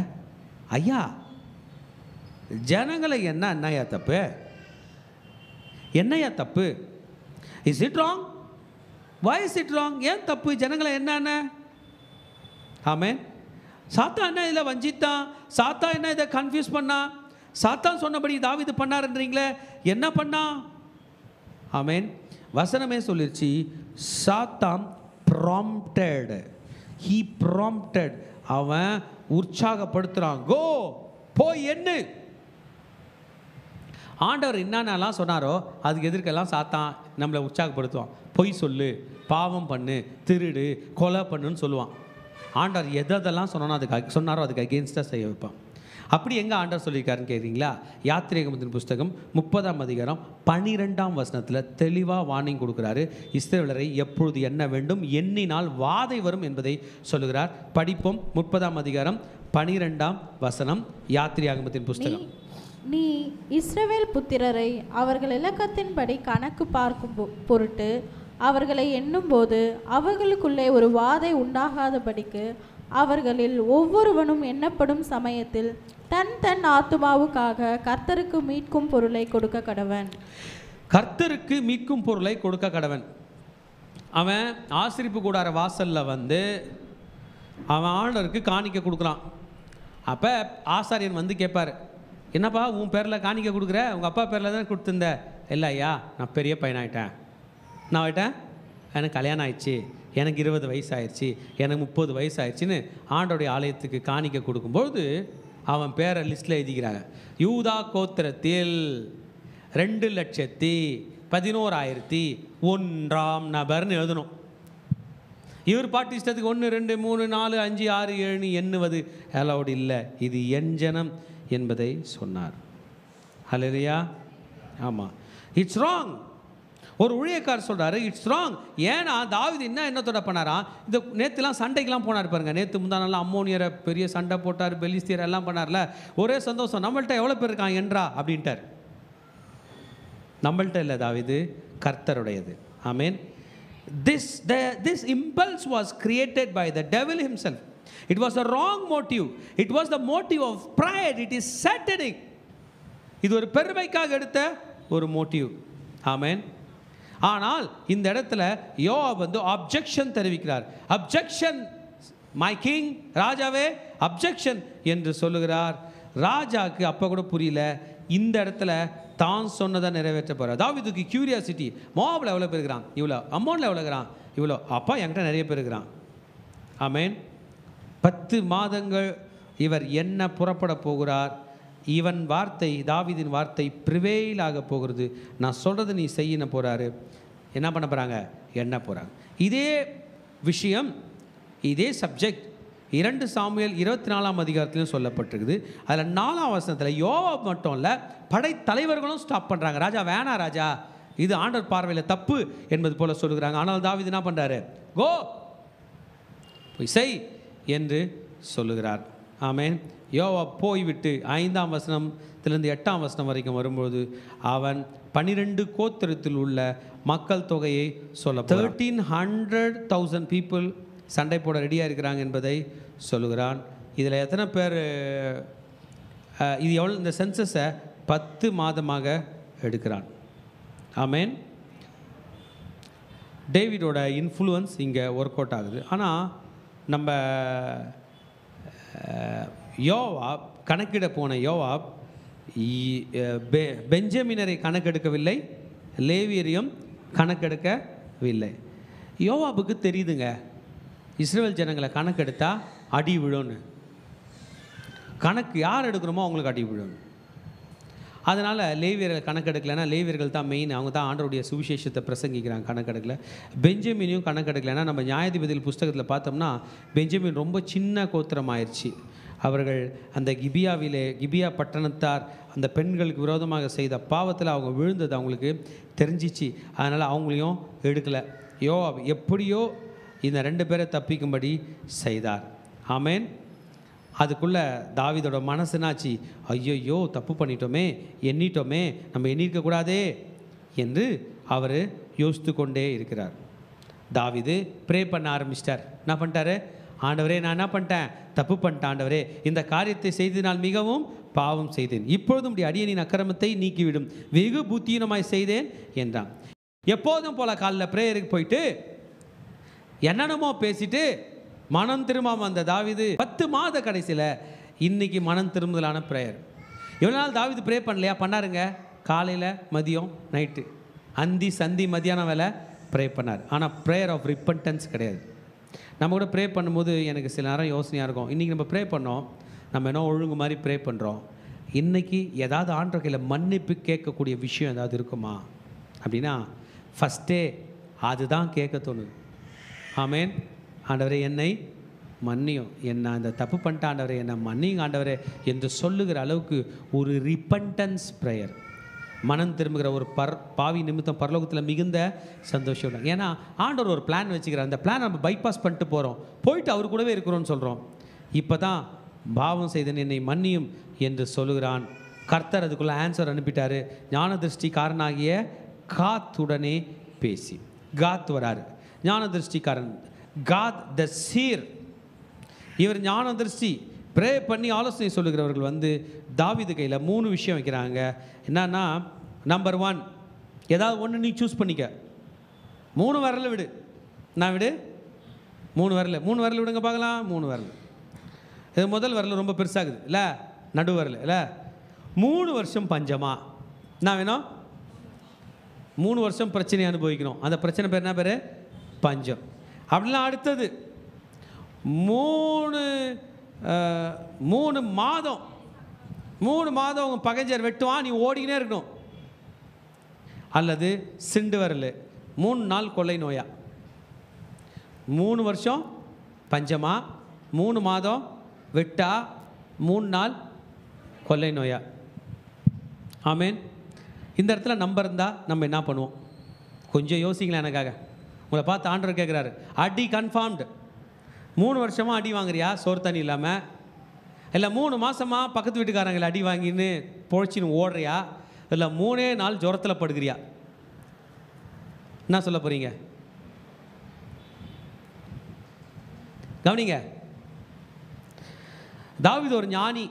ஐயா ஜனங்களை என்னையா தப்பு, என்னையா தப்பு? Is it wrong? Why is it wrong? ஏன் தப்பு? ஜனங்களை என்ன? ஆமென். சாத்தான் என்ன இதில் வஞ்சித்தான்? சாத்தான் என்ன இதை கன்ஃபியூஸ் பண்ணா? சாத்தான் சொன்னபடி தாவீது பண்ணாருன்றீங்களே, என்ன பண்ணா? ஆமென். வசனமே சொல்லிருச்சு, சாத்தான் prompted, he prompted, அவன் உற்சாகப்படுத்துறான். கோ, போய் என்ன ஆண்டவர் என்னென்னலாம் சொன்னாரோ அதுக்கு எதிர்க்கெல்லாம் சாத்தான் நம்மளை உற்சாகப்படுத்துவான். பொய் சொல்லு, பாவம் பண்ணு, திருடு, கொலை பண்ணுன்னு சொல்லுவான். ஆண்டவர் எதெல்லாம் சொன்னாரோ அதுக்கு அகெயின்ஸ்டாக செய்ய வைப்பான். அப்படி எங்கே ஆண்டவர் சொல்லியிருக்காருன்னு கேட்குறீங்களா? யாத்திராகமத்தின் புஸ்தகம் 30ஆம் அதிகாரம் 12ஆம் வசனத்தில் தெளிவாக வார்னிங் கொடுக்குறாரு. இஸ்ரவேலரை எப்பொழுது எண்ண வேண்டும், எண்ணினால் வாதை வரும் என்பதை சொல்லுகிறார். படிப்போம். 30ஆம் அதிகாரம் 12ஆம் வசனம், யாத்திராகமத்தின் புஸ்தகம். நீ இஸ்ரவேல் புத்திரரை அவர்கள் இலக்கத்தின்படி கணக்கு பார்க்கும் பொருட்டு அவர்களை எண்ணும்போது அவர்களுக்குள்ளே ஒரு வாதை உண்டாகாதபடிக்கு அவர்களில் ஒவ்வொருவனும் எண்ணப்படும் சமயத்தில் தன் தன் ஆத்துமாவுக்காக கர்த்தருக்கு மீட்கும் பொருளை கொடுக்க கடவன். கர்த்தருக்கு மீட்கும் பொருளை கொடுக்க கடவன். அவன் ஆசரிப்பு கூடார வாசலில் வந்து அவன் ஆண்டவருக்கு காணிக்க கொடுக்குறான். அப்போ ஆசாரியன் வந்து கேட்பார், என்னப்பா உன் பேரில் காணிக்க கொடுக்குற, உங்கள் அப்பா பேரில் தான் கொடுத்துருந்த. இல்லை ஐயா, நான் பெரிய பையனாயிட்டேன், நான் ஆகிட்டேன், எனக்கு கல்யாணம் ஆயிடுச்சு, எனக்கு 20 வயசு ஆயிடுச்சு, எனக்கு 30 வயசு ஆயிடுச்சுன்னு ஆண்டோடைய ஆலயத்துக்கு காணிக்க கொடுக்கும்போது அவன் பேரை லிஸ்ட்டில் எழுதிக்கிறாங்க. யூதா கோத்திரத்தில் 2,11,001 நபர்னு எழுதணும். இவர் பாட்டு இஷ்டத்துக்கு 1 2 3 4 5 6 7 எண்ணுவது அலௌட் இல்லை. இது என் ஜனம் என்பதை சொன்னார். ஹல்லேலூயா. ஆமாம், இட்ஸ் ராங். ஒரு ஊழியக்காரர் சொல்கிறாரு, இட்ஸ் ராங். ஏன்னா தாவீது என்னத்தோட பண்ணாரா? இந்த நேற்றுலாம் சண்டைக்கெலாம் போனார் பாருங்க. நேற்று முந்தானெல்லாம் அம்மோனியரை பெரிய சண்டை போட்டார், பெலிஸ்தியர் எல்லாம் பண்ணார்ல. ஒரே சந்தோஷம், நம்மள்ட்ட எவ்வளோ பேர் இருக்கான் என்றா அப்படின்ட்டார். நம்மள்ட்ட இல்லை, தாவீது கர்த்தருடையது. ஆமென். This impulse was created by the devil himself. It was a wrong motive. It was the motive of pride. It is satanic. இது ஒரு பெருமைக்காக எடுத்த ஒரு மோட்டிவ். ஆமென். ஆனால் இந்த இடத்துல யோவாப் வந்து அப்ஜெக்ஷன் தெரிவிக்கிறார். அப்ஜெக்ஷன் மை கிங், ராஜாவே அப்ஜெக்ஷன் என்று சொல்லுகிறார். ராஜாக்கு அப்போ கூட புரியல. இந்த இடத்துல தான் சொன்னதை நிறைவேற்ற போகிறார். தாவீதுக்கு கியூரியாசிட்டி, மோவாபில் எவ்வளோ பேர் இருக்கிறான், இவ்வளோ, அம்மோனில் எவ்வளோ இருக்கிறான், இவ்வளோ, அப்பா என்கிட்ட நிறைய பேர் இருக்கிறான். ஆமென். 10 மாதங்கள் இவர் என்ன புறப்பட போகிறார். இவன் வார்த்தை, தாவீதின் வார்த்தை ப்ரிவேல் ஆக போகிறது. நான் சொல்கிறது நீ செய்யின போகிறாரு. என்ன பண்ண போகிறாங்க? என்ன போகிறாங்க. இதே விஷயம், இதே சப்ஜெக்ட் 2 சாமுவேல் 24ஆம் அதிகாரத்திலும் சொல்லப்பட்டிருக்குது. அதில் 4ஆம் வசனத்தில் யோவாப் மட்டும் இல்லை, படைத்தலைவர்களும் ஸ்டாப் பண்ணுறாங்க. ராஜா வேணா ராஜா, இது ஆண்டவர் பார்வையில் தப்பு என்பது போல சொல்லுகிறாங்க. ஆனால் தாவீது என்ன பண்ணுறாரு? கோ, போய் செய் என்று சொல்லுகிறார். ஆமென். யோவாப் போய்விட்டு 5ஆம் வசனத்திலிருந்து 8ஆம் வசனம் வரைக்கும் வரும்போது அவன் 12 கோத்திரத்தில் உள்ள மக்கள் தொகையை சொல்ல 1300,000 பீப்புள் சண்டை போட ரெடியாக இருக்கிறாங்க என்பதை சொல்லுகிறான். இதில் எத்தனை பேர், இது எவ்வளோ, இந்த சென்சஸை 10 மாதமாக எடுக்கிறான். ஆமென். டேவிடோட இன்ஃப்ளூயன்ஸ் இங்கே ஒர்க் அவுட் ஆகுது. ஆனால் நம்ம யோவாப், கணக்கிட போன யோவாப் பெஞ்சமினரை கணக்கெடுக்கவில்லை, லேவியரையும் கணக்கெடுக்கவில்லை. யோவாபுக்கு தெரியுதுங்க, இஸ்ரவேல் ஜனங்களை கணக்கெடுத்தா அடி விழும்னு. கணக்கு யார் எடுக்கிறோமோ அவங்களுக்கு அடி விழும். அதனால் லேவியர்கள் கணக்கெடுக்கலைன்னா, லேவியர்கள் தான் மெயின், அவங்க தான் ஆண்டவருடைய சுவிசேஷத்தை பிரசங்கிக்கிறாங்க. கணக்கெடுக்கல. பெஞ்சமினையும் கணக்கெடுக்கலைன்னா, நம்ம நியாயாதிபதிகள் புஸ்தகத்தில் பார்த்தோம்னா பெஞ்சமின் ரொம்ப சின்ன கோத்திரம் ஆயிடுச்சு. அவர்கள் அந்த கிபியா பட்டணத்தார் அந்த பெண்களுக்கு விரோதமாக செய்த பாவத்தில் அவங்க விழுந்தது அவங்களுக்கு தெரிஞ்சிச்சு. அதனால் அவங்களையும் எடுக்கலை. யோவாப் எப்படியோ இந்த 2 பேரை தப்பிக்கும்படி செய்தார். ஆமென். அதுக்குள்ளே தாவீதோட மனசுனாச்சு, ஐயோ தப்பு பண்ணிட்டோமே, எண்ணிட்டோமே, நம்ம எண்ணிருக்கக்கூடாதே என்று அவர் யோசித்து கொண்டே இருக்கிறார். தாவீது ப்ரே பண்ண ஆரம்பிச்சிட்டார். என்ன பண்ணிட்டாரு? ஆண்டவரே, நான் என்ன பண்ணிட்டேன்? தப்பு பண்ணிட்டேன் ஆண்டவரே, இந்த காரியத்தை செய்ததினால் மிகவும் பாவம் செய்தேன். இப்பொழுதும் உடைய அடியனின் அக்கிரமத்தை நீக்கிவிடும், வெகு புத்தியீனமாய் செய்தேன் என்றான். எப்போதும் போல காலையில் ப்ரேயருக்கு போயிட்டு என்னென்னமோ பேசிட்டு மனம் திரும்பாம அந்த தாவீது 10 மாத கடைசியில் இன்னைக்கு மனம் திரும்புதலான ப்ரேயர். எவ்வளோ நாள் தாவீது ப்ரே பண்ணலையா? பண்ணாருங்க. காலையில், மதியம், நைட்டு, அந்தி சந்தி மதியானம் வேலை ப்ரே பண்ணார். ஆனால் ப்ரேயர் ஆஃப் ரிப்பன்டன்ஸ் கிடையாது. நம்ம கூட ப்ரே பண்ணும்போது எனக்கு சில நேரம் யோசனையாக இருக்கும், இன்றைக்கி நம்ம ப்ரே பண்ணோம், நம்ம என்ன ஒழுங்கு மாதிரி ப்ரே பண்ணுறோம், இன்றைக்கி ஏதாவது ஆண்டவர் கையில் மன்னிப்பு கேட்கக்கூடிய விஷயம் ஏதாவது இருக்குமா அப்படின்னா ஃபஸ்ட்டே அதுதான் கேட்க தோணுது. ஆமேன். ஆண்டவரே, என்னை மன்னியும், என்ன அந்த தப்பு பண்ணிட்ட ஆண்டவரே, என்னை மன்னியும் ஆண்டவரே என்று சொல்லுகிற அளவுக்கு ஒரு ரிப்பன்டன்ஸ் ப்ரேயர், மனம் திரும்புகிற ஒரு பாவி நிமித்தம் பரலோகத்தில் மிகுந்த சந்தோஷம். ஏன்னா ஆண்டவர் ஒரு பிளான் வச்சுக்கிறார். அந்த பிளான் நம்ம பைபாஸ் பண்ணிட்டு போகிறோம், போயிட்டு அவர் கூடவே இருக்கிறோன்னு சொல்கிறோம். இப்போ தான் பாவம் செய்தேன், என்னை மன்னியும் என்று சொல்லுகிறான். கர்த்தர் அதுக்குள்ளே ஆன்சர் அனுப்பிட்டார். ஞான திருஷ்டிக்காரனாகிய காத்துடனே பேசி. காத் வராரு, ஞான திருஷ்டிக்காரன். காத் த சீர், இவர் ஞான திருஷ்டி ப்ரே பண்ணி ஆலோசனை சொல்லுகிறவர்கள் வந்து தாவீது கையில் 3 விஷயம் வைக்கிறாங்க. என்னன்னா, நம்பர் 1, ஏதாவது ஒன்று நீ சூஸ் பண்ணிக்க. 3 விரல் விடு. நான் விடு 3 விரல் விடுங்க பார்க்கலாம். 3 விரல். இது முதல் விரல் ரொம்ப பெருசாகுது இல்லை, நடு விரல் இல்லை. 3 வருஷம் பஞ்சமா? நான் வேணும் 3 வருஷம் பிரச்சனையை அனுபவிக்கணும். அந்த பிரச்சனை பேர் என்ன பேர்? பஞ்சம். அப்படிலாம் அடுத்தது 3 மாதம் உங்கள் பகைஞ்சர் வெட்டுவான், நீ ஓடிக்கினே இருக்கணும். அல்லது சிண்டு வரல 3 நாள் கொள்ளை நோயா? 3 வருஷம் பஞ்சமா, 3 மாதம் வெட்டா, 3 நாள் கொள்ளை நோயா? ஆமேன். இந்த இடத்துல நம்பர் இருந்தால் நம்ம என்ன பண்ணுவோம்? கொஞ்சம் யோசிங்களேன் எனக்காக. உங்களை பார்த்து ஆண்டவர் கேட்குறாரு, அடி கன்ஃபார்ம்டு. 3 வருஷமாக அடி வாங்குறியா சோறு தண்ணி இல்லாமல்? இல்லை 3 மாதமாக பக்கத்து வீட்டுக்காரங்களை அடி வாங்கின்னு பொழைச்சின்னு ஓடுறியா? இல்லை 3 நாள் ஜுரத்தில் படுக்கிறியா? என்ன சொல்ல போகிறீங்க? கவனிங்க. தாவீது ஒரு ஞானி.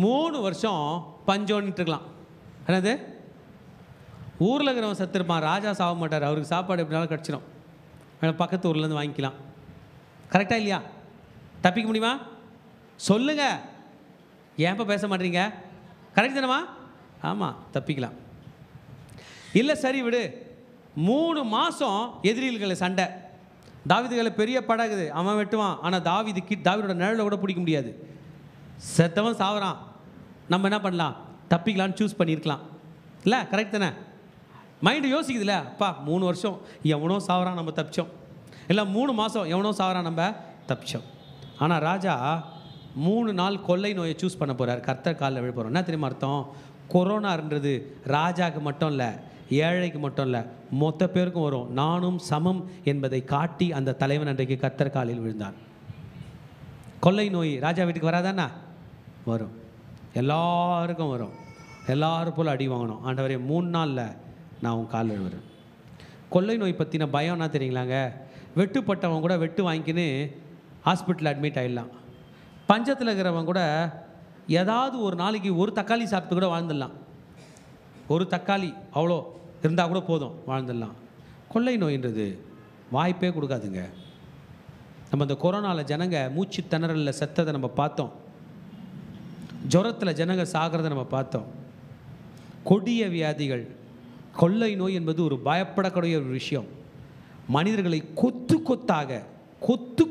3 வருஷம் பஞ்சோன்னுட்டு இருக்கலாம். என்னது? ஊரில் இருக்கிறவன் செத்துருப்பான், ராஜா சாக மாட்டார், அவருக்கு சாப்பாடு எப்படினாலும் கிடச்சிடும், பக்கத்து ஊர்லேருந்து வாங்கிக்கலாம். கரெக்டாக இல்லையா? தப்பிக்க முடியுமா? சொல்லுங்க, ஏன்ப்பா பேச மாட்டீங்க? கரெக்ட் தானேம்மா? ஆமாம், தப்பிக்கலாம். இல்லை சரி விடு, 3 மாதம் எதிரிகளை சண்டை. தாவீதுகளை பெரிய படகுது, அவன் வெட்டுவான். ஆனால் தாவீதோட நிழலை கூட பிடிக்க முடியாது. செத்தவன் சாவறான், நம்ம என்ன பண்ணலாம்? தப்பிக்கலான்னு சூஸ் பண்ணியிருக்கலாம் இல்லை? கரெக்ட் தானே? மைண்டு யோசிக்குதுல்ல, அப்பா 3 வருஷம் எவனோ சாவறான், நம்ம தப்பிச்சோம். இல்லை 3 மாதம் எவனோ சாவறான், நம்ம தப்பிச்சோம். ஆனால் ராஜா 3 நாள் கொள்ளை நோயை சூஸ் பண்ண போகிறார். கர்த்தர் காலில் விழ போகிறோம். என்ன தெரியுமா அர்த்தம்? கொரோனான்றது ராஜாவுக்கு மட்டும் இல்லை, ஏழைக்கு மட்டும் இல்லை, மொத்த பேருக்கும் வரும். நானும் சமம் என்பதை காட்டி அந்த தலைவன் அன்றைக்கு கர்த்தர் காலில் விழுந்தான். கொள்ளை நோய் ராஜா வீட்டுக்கு வராதானா? வரும், எல்லாருக்கும் வரும். எல்லாரும் போல் அடி வாங்கணும். ஆண்டவரே 3 நாளில் நான் உன் காலில் விழுறேன். கொள்ளை நோய் பற்றின பயம்னா தெரியுங்களாங்க? வெட்டுப்பட்டவன் கூட வெட்டு வாங்கிக்கின்னு ஹாஸ்பிட்டலில் அட்மிட் ஆகிடலாம். பஞ்சத்தில் இருக்கிறவன் கூட ஏதாவது ஒரு நாளைக்கு ஒரு தக்காளி சாப்பிட்டு கூட வாழ்ந்துடலாம். ஒரு தக்காளி அவ்வளோ இருந்தால் கூட போதும், வாழ்ந்துடலாம். கொள்ளை நோயின்றது வாய்ப்பே கொடுக்காதுங்க. நம்ம இந்த கொரோனாவில் ஜனங்க மூச்சு திணறலில் செத்ததை நம்ம பார்த்தோம். ஜுரத்தில் ஜனங்க சாகிறத நம்ம பார்த்தோம். கொடிய வியாதிகள், கொள்ளை நோய் என்பது ஒரு பயப்படக்கூடிய ஒரு விஷயம். மனிதர்களை கொத்து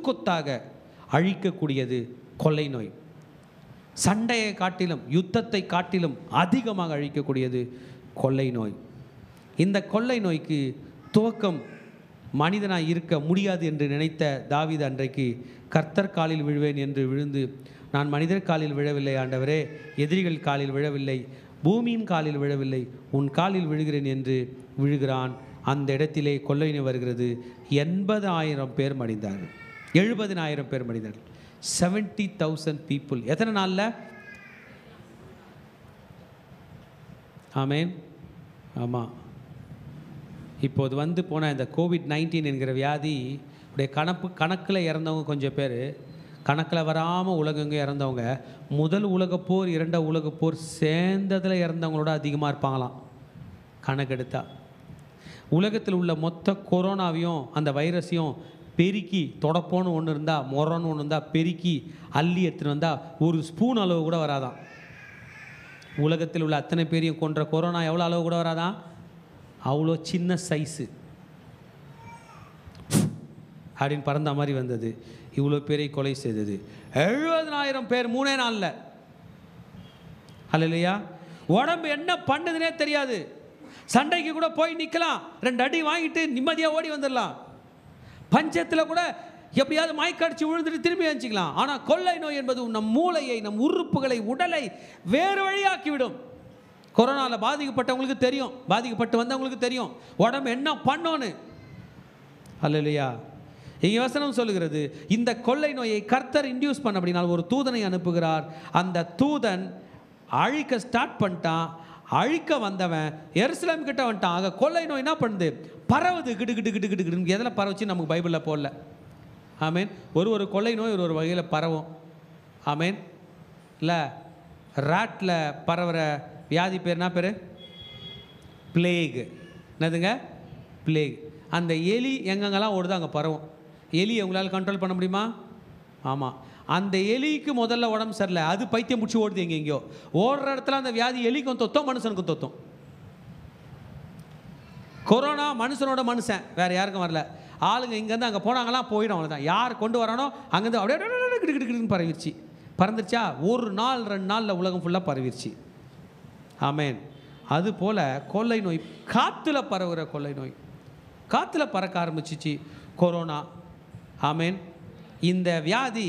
கொத்தாக அழிக்கக்கூடியது கொள்ளை நோய். சண்டையை காட்டிலும், யுத்தத்தை காட்டிலும் அதிகமாக அழிக்கக்கூடியது கொள்ளை நோய். இந்த கொள்ளை நோய்க்கு துவக்கம் மனிதனாய் இருக்க முடியாது என்று நினைத்த தாவீது அன்றைக்கு கர்த்தர் காலில் விழுவேன் என்று விழுந்து, நான் மனிதர் காலில் விழவில்லை ஆண்டவரே, எதிரிகள் காலில் விழவில்லை, பூமியின் காலில் விழவில்லை, உன் காலில் விழுகிறேன் என்று விழுகிறான். அந்த இடத்திலே கொள்ளை நோய் வருகிறது. 80,000 பேர் மடிந்தார்கள். 70,000 பேர் மடிந்தார்கள். 70,000 people. எத்தனை நாளில்? ஆமேன். ஆமாம், இப்போது வந்து போன இந்த COVID-19 என்கிற வியாதி உடைய கணக்கில் இறந்தவங்க கொஞ்சம் பேர், கணக்கில் வராமல் உலகங்க இறந்தவங்க முதல் உலகப்போர், இரண்டாம் உலகப்போர் சேர்ந்ததில் இறந்தவங்களோட அதிகமாக இருப்பாங்களாம் கணக்கெடுத்தா. உலகத்தில் உள்ள மொத்த கொரோனாவையும் அந்த வைரஸையும் பெருக்கி தொடப்போன்னு ஒன்று இருந்தால், மொரன்னு ஒன்று இருந்தால் பெருக்கி அள்ளி எடுத்துன்னு வந்தால் ஒரு ஸ்பூன் அளவு கூட வராதான். உலகத்தில் உள்ள அத்தனை பேரையும் கொன்ற கொரோனா எவ்வளோ அளவு கூட வராதான், அவ்வளோ சின்ன சைஸு அப்படின்னு பறந்த மாதிரி வந்தது. இவ்வளோ பேரை கொலை செய்தது. 70,000 பேர் 3 நாளில். அல்லையா? உடம்பு என்ன பண்ணுதுன்னே தெரியாது. சண்டைக்கு கூட போய் நிற்கலாம், 2 அடி வாங்கிட்டு நிம்மதியாக ஓடி வந்துடலாம். பஞ்சத்தில் கூட எப்படியாவது மயக்கடிச்சு விழுந்துட்டு திரும்பி அனுப்பிச்சிக்கலாம். ஆனால் கொள்ளை நோய் என்பது நம் மூளையை, நம் உறுப்புகளை, உடலை வேறு வழியாக்கிவிடும். கொரோனாவில் பாதிக்கப்பட்டவங்களுக்கு தெரியும், பாதிக்கப்பட்டு வந்தவங்களுக்கு தெரியும் உடம்பு என்ன பண்ணோன்னு. அல்லையா? இங்கே வசனம் சொல்லுகிறது, இந்த கொள்ளை நோயை கர்த்தர் இன்டியூஸ் பண்ண அப்படின்னா ஒரு தூதனை அனுப்புகிறார். அந்த தூதன் அழிக்க ஸ்டார்ட் பண்ணிட்டான். அழிக்க வந்தவன் எருசலேம் கிட்ட வந்துட்டான். ஆக கொள்ளை நோய் என்ன பண்ணுது? பரவுது. கிடு கிடு கிடு கிடு கிடு. எதில் பரவச்சு நமக்கு பைபிளில் போடல. ஆமேன். ஒரு கொள்ளை நோய் ஒரு வகையில் பரவும். ஆமேன். இல்லை, ராட்டில் பரவுற வியாதி பேர் என்ன பேர்? பிளேக். என்னதுங்க? பிளேக். அந்த எலி எங்கெங்கெல்லாம் ஓடுதோ அங்கே பரவும். எலி உங்களால் கண்ட்ரோல் பண்ண முடியுமா? ஆமாம். அந்த எலிக்கு முதல்ல உடம்பு சரியில்லை, அது பைத்தியம் பிடிச்சி ஓடுது எங்கெங்கயோ. ஓடுற இடத்துல அந்த வியாதி எலிக்கும் தொத்தும், மனுஷனுக்கும் தொத்தும். கொரோனா மனுஷனோட மனுஷன், வேறு யாருக்கும் வரல. ஆளுங்க இங்கேருந்து அங்கே போனாங்களாம் போயிடும், அவ்வளோதான். யார் கொண்டு வரானோ அங்கேருந்து அப்படியே கிடு கிடு கிடுன்னு பரவிடுச்சு. பறந்துருச்சா? 1 நாள் 2 நாளில் உலகம் ஃபுல்லாக பரவிடுச்சு. ஆமேன். அதுபோல் கொள்ளை நோய், காற்றுல பரவுகிற கொள்ளை நோய், காற்றுல பறக்க ஆரம்பிச்சிச்சு கொரோனா. ஆமேன். இந்த வியாதி